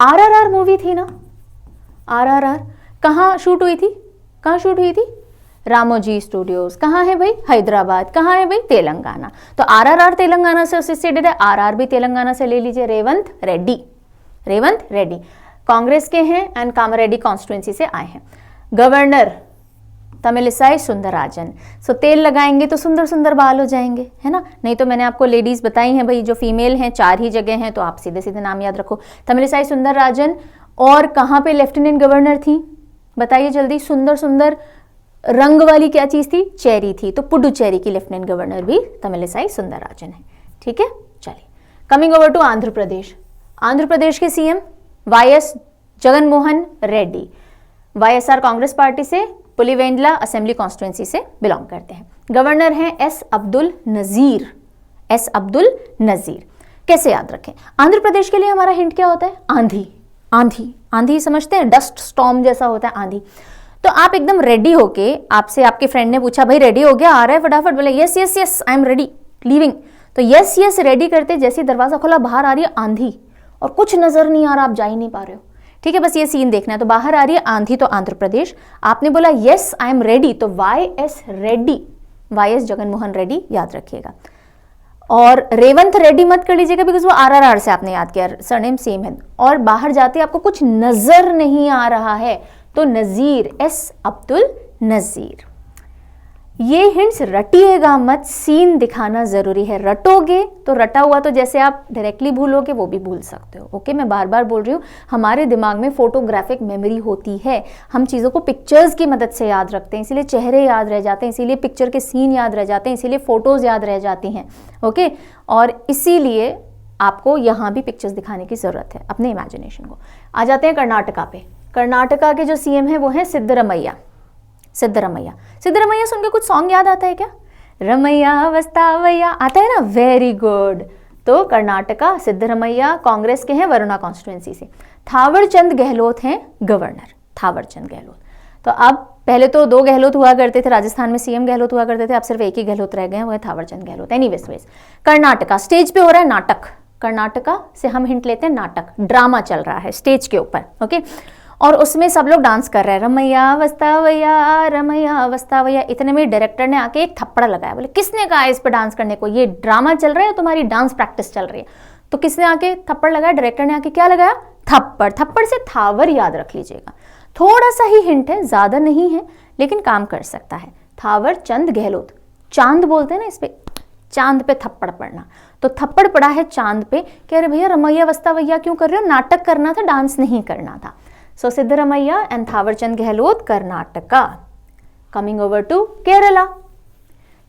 आरआरआर मूवी थी ना, आरआरआर कहाँ शूट हुई थी? कहाँ शूट हुई थी? रामोजी स्टूडियोज। कहाँ है भाई? हैदराबाद। कहाँ है भाई? तेलंगाना। तो आरआरआर तेलंगाना से एसोसिएटेड है, आरआर भी तेलंगाना से ले लीजिए। रेवंत रेड्डी। रेवंत रेड्डी कांग्रेस के हैं एंड कामारेड्डी कॉन्स्टिट्यूएंसी से आए हैं। गवर्नर तमिलिसाई सुंदरराजन। सो तेल लगाएंगे तो सुंदर सुंदर बाल हो जाएंगे, है ना। नहीं तो मैंने आपको लेडीज बताई हैं भाई, जो फीमेल हैं 4 ही जगह हैं, तो आप सीधे सीधे नाम याद रखो। तमिलिसाई सुंदरराजन। और कहाँ पे लेफ्टिनेंट गवर्नर थी? बताइए जल्दी। सुंदर सुंदर रंग वाली क्या चीज थी? चेरी थी। तो पुडुचेरी की लेफ्टिनेंट गवर्नर भी तमिलिसाई सुंदरराजन है। ठीक है, चलिए coming over to Andhra Pradesh. Andhra Pradesh के CM YS Jaganmohan Reddy. YSR Congress party से, पुलिवेंडला असेंबली कॉन्स्टिट्यूएंसी से बिलोंग करते हैं। गवर्नर हैं एस अब्दुल नजीर। एस अब्दुल नजीर। कैसे याद रखें? आंध्र प्रदेश के लिए हमारा हिंट क्या होता है? आंधी। आंधी, आंधी समझते हैं, डस्ट स्टॉर्म जैसा होता है आंधी। तो आप एकदम रेडी होके, आपसे आपके फ्रेंड ने पूछा भाई रेडी हो गया, आ रहा है फटाफट, बोले yes yes yes I am ready leaving. तो यस यस रेडी करते जैसे दरवाजा खोला, बाहर आ रही है आंधी और कुछ नजर नहीं आ रहा, आप जा ही नहीं पा रहे हो। ठीक है, बस ये सीन देखना है। तो बाहर आ रही है आंधी, तो आंध्र प्रदेश। आपने बोला यस आई एम रेडी, तो Y S Reddy, Y S Jaganmohan Reddy याद रखिएगा। और रेवंत रेड्डी मत कर लीजिएगा बिकॉज वो RRR से आपने याद किया, सरनेम सेम है। और बाहर जाते आपको कुछ नजर नहीं आ रहा है तो नजीर, S अब्दुल नजीर। ये हिंट्स रटिएगा मत, सीन दिखाना जरूरी है। रटोगे तो रटा हुआ तो जैसे आप डायरेक्टली भूलोगे वो भी भूल सकते हो। ओके, मैं बार बार बोल रही हूँ, हमारे दिमाग में फोटोग्राफिक मेमोरी होती है, हम चीज़ों को पिक्चर्स की मदद से याद रखते हैं, इसीलिए चेहरे याद रह जाते हैं, इसीलिए पिक्चर के सीन याद रह जाते हैं, इसीलिए फोटोज याद रह जाती हैं। ओके, और इसीलिए आपको यहाँ भी पिक्चर्स दिखाने की जरूरत है अपने इमेजिनेशन को। आ जाते हैं कर्नाटका पे। कर्नाटका के जो CM है वो है सिद्धरमैया। सिद्धरमैया, सिद्धरमैया सुन के कुछ सॉन्ग याद आता है क्या? रमैया वस्तावैया आता है ना, वेरी गुड। तो कर्नाटका सिद्धरमैया कांग्रेस के हैं, वरुणा कॉन्स्टिट्यूएंसी से। थावरचंद गहलोत हैं गवर्नर, थावरचंद गहलोत। तो अब पहले तो 2 गहलोत हुआ करते थे राजस्थान में, CM गहलोत हुआ करते थे, अब सिर्फ एक ही गहलोत रह गए हैं, वो है थावरचंद गहलोत। एनीवेज, कर्नाटका स्टेज पे हो रहा है नाटक। कर्नाटका से हम हिंट लेते हैं, नाटक ड्रामा चल रहा है स्टेज के ऊपर। ओके, और उसमें सब लोग डांस कर रहे हैं, रमैया वस्तावैया रमैया वस्तावैया। इतने में डायरेक्टर ने आके एक थप्पड़ लगाया, बोले किसने कहा इस पर डांस करने को, ये ड्रामा चल रहा है, तुम्हारी डांस प्रैक्टिस चल रही है। तो किसने आके थप्पड़ लगाया? डायरेक्टर ने आके क्या लगाया? थप्पड़। थप्पड़ से थावर याद रख लीजिएगा, थोड़ा सा ही हिंट है, ज्यादा नहीं है लेकिन काम कर सकता है। थावर चंद गहलोत, चांद बोलते हैं ना इस पे, चांद पे थप्पड़ पड़ना, तो थप्पड़ पड़ा है चांद पे। कह रहे भैया रमैया वस्तावैया क्यों कर रहे हो, नाटक करना था, डांस नहीं करना था। So Siddharamaiah and Thawarchand Gehlot, Karnataka. Coming over to Kerala.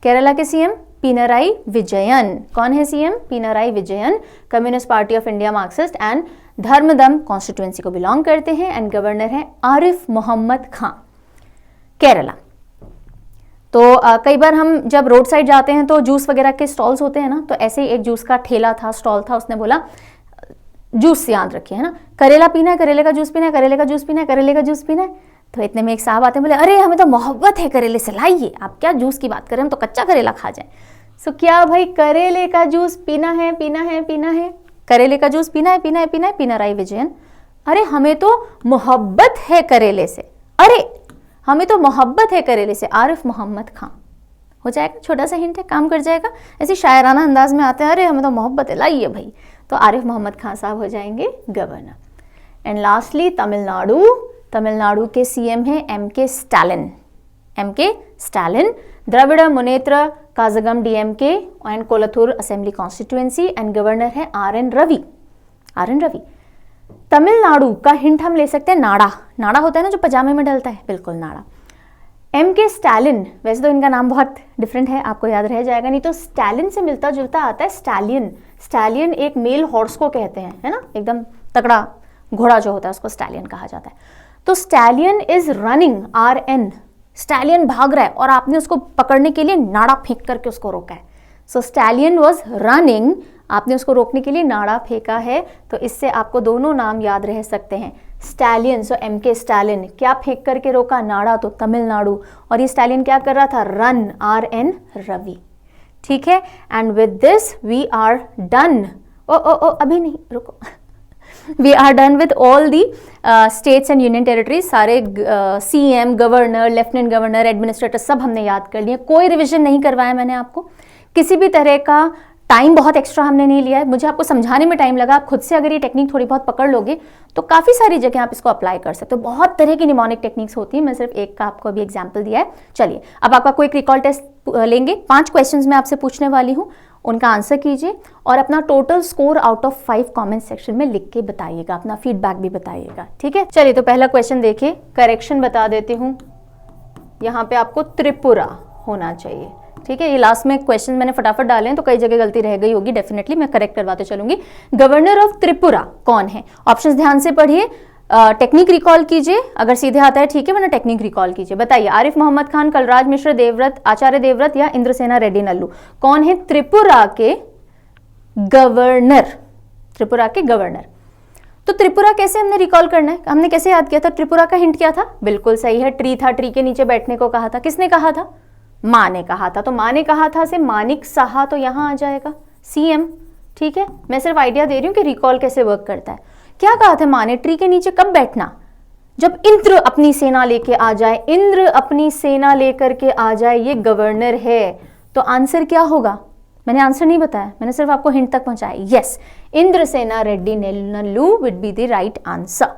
Kerala के CM पिनराई विजयन। कौन है CM? Pinarayi Vijayan, Communist Party of India, Marxist and Dharmadam constituency को बिलोंग करते हैं एंड गवर्नर है आरिफ मोहम्मद खान। केरला तो कई बार हम जब रोड साइड जाते हैं तो जूस वगैरह के स्टॉल्स होते हैं ना, तो ऐसे ही एक जूस का ठेला था, स्टॉल था, उसने बोला जूस याद रखिए, है ना, करेला पीना है, करेले का जूस पीना है, करेले का जूस पीना है, करेले का जूस पीना है। तो इतने में एक साहब आते हैं, बोले अरे हमें तो मोहब्बत है करेले से, लाइए, आप क्या जूस की बात करें, हम तो कच्चा करेला खा जाए। सो क्या भाई करेले का जूस पीना है, पीना है, पीना है, करेले का जूस पीना है, पीना है, पीना है, पिनराई विजयन। अरे हमें तो मोहब्बत है करेले से, अरे हमें तो मोहब्बत है करेले से, आरिफ मोहम्मद खान। हो जाएगा, छोटा सा हिंट है, काम कर जाएगा। ऐसे शायराना अंदाज में आते हैं, अरे हमें तो मोहब्बत है, लाइए भाई। तो आरिफ मोहम्मद खान साहब हो जाएंगे governor. And lastly Tamil Nadu. Tamil Nadu के CM हैं MK Stalin. MK Stalin, Dravida Munnetra Kazhagam DMK and Kolathur assembly constituency and governor है RN रवि। RN रवि। तमिलनाडु का हिंट हम ले सकते हैं नाड़ा। नाड़ा होता है ना जो पजामे में डलता है, बिल्कुल नाड़ा। MK स्टालिन, वैसे तो इनका नाम बहुत डिफरेंट है, आपको याद रह जाएगा, नहीं तो स्टालिन से मिलता जुलता आता है स्टालियन। स्टालियन एक मेल हॉर्स को कहते हैं, है ना, एकदम तगड़ा घोड़ा जो होता है उसको स्टालियन कहा जाता है। तो stallion is running, RN, stallion भाग रहा है और आपने उसको पकड़ने के लिए नाड़ा फेंक करके उसको रोका है। सो स्टालियन वॉज रनिंग, आपने उसको रोकने के लिए नाड़ा फेंका है। तो इससे आपको दोनों नाम याद रह सकते हैं, स्टालियन। सो MK स्टालिन, क्या फेंक करके रोका? नाड़ा, तो तमिलनाडु। और ये स्टालिन क्या कर रहा था? Run, RN Ravi. ठीक है, and with this we are done. ओ अभी नहीं, रुको। We are done with all the states and union territories. सारे CM, governor, lieutenant governor, administrator सब हमने याद कर लिए। कोई रिविजन नहीं करवाया मैंने आपको, किसी भी तरह का टाइम बहुत एक्स्ट्रा हमने नहीं लिया है। मुझे आपको समझाने में टाइम लगा, आप खुद से अगर ये टेक्निक थोड़ी बहुत पकड़ लोगे तो काफ़ी सारी जगह आप इसको अप्लाई कर सकते हो। बहुत तरह की निमोनिक टेक्निक्स होती है, मैं सिर्फ एक का आपको अभी एग्जाम्पल दिया है। चलिए अब आपका कोई रिकॉल टेस्ट लेंगे, 5 क्वेश्चंस मैं आपसे पूछने वाली हूँ, उनका आंसर कीजिए और अपना total score out of 5 comment section में लिख के बताइएगा, अपना फीडबैक भी बताइएगा। ठीक है, चलिए तो पहला क्वेश्चन देखिए, करेक्शन बता देती हूँ। यहाँ पे आपको त्रिपुरा होना चाहिए। ठीक है, ये लास्ट में क्वेश्चन मैंने फटाफट डाले हैं तो कई जगह गलती रह गई होगी, डेफिनेटली मैं करेक्ट करवाते चलूंगी। गवर्नर ऑफ त्रिपुरा कौन है? ऑप्शंस ध्यान से पढ़िए, टेक्निक रिकॉल कीजिए, अगर सीधे आता है ठीक है, वरना टेक्निक रिकॉल कीजिए। बताइए, आरिफ मोहम्मद खान, कलराज मिश्र, देवव्रत, आचार्य देवव्रत या इंद्रसेना रेड्डी नल्लू, कौन है त्रिपुरा के गवर्नर? त्रिपुरा के गवर्नर। तो त्रिपुरा कैसे हमने रिकॉल करना है, हमने कैसे याद किया था? त्रिपुरा का हिंट क्या था? बिल्कुल सही है, ट्री था, ट्री के नीचे बैठने को कहा था। किसने कहा था? माँ ने कहा था। तो माँ ने कहा था से मानिक साहा, तो यहां आ जाएगा CM। ठीक है, मैं सिर्फ आइडिया दे रही हूं कि रिकॉल कैसे वर्क करता है। क्या कहा था माँ ने? ट्री के नीचे कब बैठना? जब इंद्र अपनी सेना लेके आ जाए, इंद्र अपनी सेना लेकर के आ जाए, ये गवर्नर है। तो आंसर क्या होगा? मैंने आंसर नहीं बताया, मैंने सिर्फ आपको हिंट तक पहुंचाया। Yes, Indrasena Reddy Nallu will be the right answer.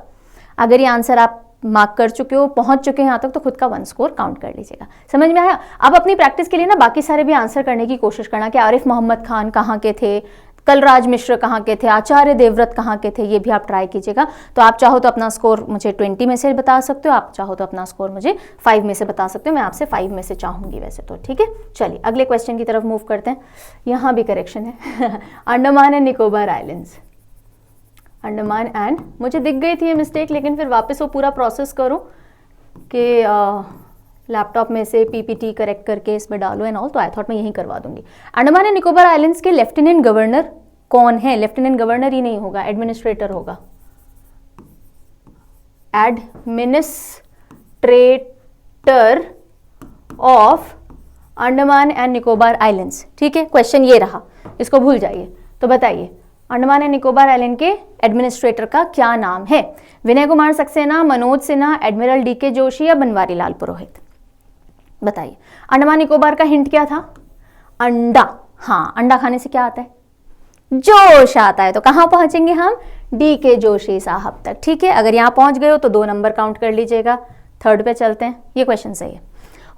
अगर ये आंसर आप मार्क कर चुके हो, पहुंच चुके हैं यहाँ तक, तो खुद का 1 स्कोर काउंट कर लीजिएगा। समझ में आया? अब अपनी प्रैक्टिस के लिए ना बाकी सारे भी आंसर करने की कोशिश करना कि आरिफ मोहम्मद खान कहाँ के थे, कलराज मिश्र कहाँ के थे, आचार्य देवव्रत कहाँ के थे, ये भी आप ट्राई कीजिएगा। तो आप चाहो तो अपना स्कोर मुझे 20 में से बता सकते हो, आप चाहो तो अपना स्कोर मुझे 5 में से बता सकते हो। मैं आपसे 5 में से चाहूंगी वैसे तो, ठीक है। चलिए अगले क्वेश्चन की तरफ मूव करते हैं। यहाँ भी करेक्शन है Andaman and Nicobar islands, Andaman and, मुझे दिख गई थी ये मिस्टेक, लेकिन फिर वापस वो पूरा प्रोसेस करो कि लैपटॉप में से पीपीटी करेक्ट करके इसमें डालो एंड ऑल, तो आई थॉट मैं यही करवा दूंगी। अंडमान एंड निकोबार आइलैंड्स के लेफ्टिनेंट गवर्नर कौन है? लेफ्टिनेंट गवर्नर ही नहीं होगा, एडमिनिस्ट्रेटर होगा, administrator of Andaman and Nicobar islands. ठीक है, क्वेश्चन ये रहा, इसको भूल जाइए। तो बताइए अंडमान एंड निकोबार आइलैंड के एडमिनिस्ट्रेटर का क्या नाम है? विनय कुमार सक्सेना, मनोज सिन्हा, एडमिरल डीके जोशी या बनवारी लाल पुरोहित? बताइए। अंडमान निकोबार का हिंट क्या था? अंडा। हाँ, अंडा खाने से क्या आता है? जोश आता है। तो कहां पहुंचेंगे हम? डीके जोशी साहब तक। ठीक है, अगर यहां पहुंच गए हो तो 2 नंबर काउंट कर लीजिएगा। थर्ड पे चलते हैं, ये क्वेश्चन सही है।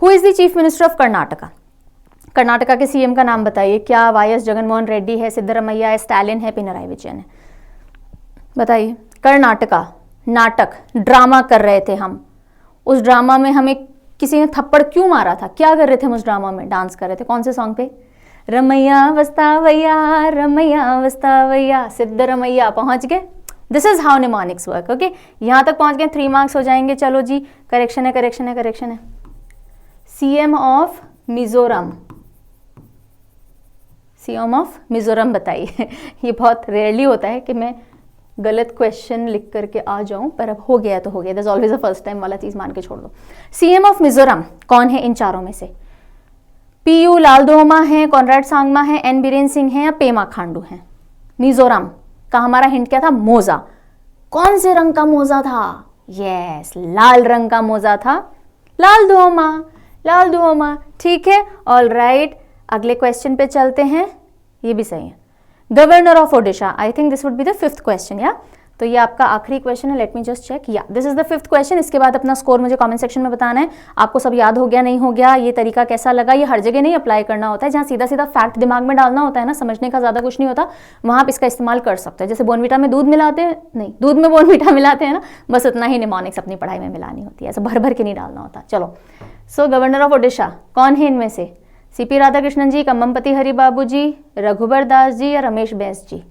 Who is the chief minister of Karnataka? Karnataka के सीएम का नाम बताइए। क्या वाईएस जगनमोहन रेड्डी है, सिद्धरमैया है, स्टालिन है, पिनराई विजयन है? बताइए। कर्नाटका नाटक ड्रामा कर रहे थे हम, उस ड्रामा में हमें किसी ने थप्पड़ क्यों मारा था? क्या कर रहे थे हम उस ड्रामा में? डांस कर रहे थे। कौन से सॉन्ग पे? रमैया वस्तावैया, रमैया वस्तावैया, सिद्धरमैया। पहुंच गए। This is how mnemonics work. Okay, यहां तक पहुंच गए, 3 मार्क्स हो जाएंगे। चलो जी, करेक्शन है, करेक्शन है, करेक्शन है। CM of Mizoram, CM of Mizoram बताइए। ये बहुत रेयरली होता है कि मैं गलत क्वेश्चन लिख करके आ जाऊं, पर अब हो गया तो हो गया। That's always a first time वाला चीज मान के छोड़ दो। सीएम ऑफ मिजोरम कौन है इन चारों में से? पीयू लालदोमा है, कॉनराड सांगमा है, एन बीरेन सिंह है या पेमा खांडू है? मिजोरम का हमारा हिंट क्या था? मोजा। कौन से रंग का मोजा था? यस, लाल रंग का मोजा था। लालदोमा, लालदोमा। ठीक है, ऑल राइट। अगले क्वेश्चन पे चलते हैं, ये भी सही है। Governor of Odisha, I think this would be the 5th question. या तो ये आपका आखिरी क्वेश्चन है। Let me just check. या this is the 5th question. इसके बाद अपना स्कोर मुझे कमेंट सेक्शन में बताना है। आपको सब याद हो गया, नहीं हो गया, ये तरीका कैसा लगा? ये हर जगह नहीं अप्लाई करना होता है। जहाँ सीधा सीधा फैक्ट दिमाग में डालना होता है ना, समझने का ज्यादा कुछ नहीं होता, वहां आप इसका इस्तेमाल कर सकते हैं। जैसे बोर्नविटा में दूध मिलाते हैं, नहीं, दूध में बोर्नविटा मिलाते हैं ना, बस उतना ही निमोनिक्स अपनी पढ़ाई में मिलानी होती है, ऐसा भर भर के नहीं डालना होता। चलो, सो गवर्नर ऑफ ओडिशा कौन है इनमें से? सीपी राधाकृष्णन जी, कम्मपति हरिबाबू जी, रघुबर दास जी या रमेश बैस जी?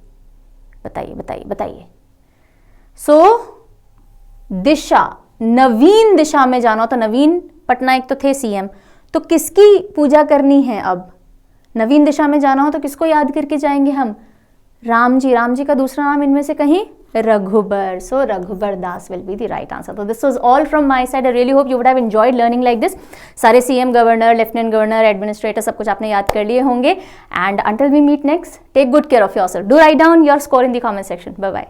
बताइए, बताइए, बताइए। सो दिशा, नवीन दिशा में जाना हो तो नवीन पटनायक तो थे सीएम, तो किसकी पूजा करनी है अब? नवीन दिशा में जाना हो तो किसको याद करके जाएंगे हम? राम जी। राम जी का दूसरा नाम इनमें से कहीं? Raghubar. So Raghubar Das will be the right answer. तो this was all from my side. I really hope you would have enjoyed learning like this. सारे CM, governor, lieutenant governor, administrator सब कुछ आपने याद कर लिए होंगे। And until we meet next, take good care of yourself. Do write down your score in the comment section. Bye bye.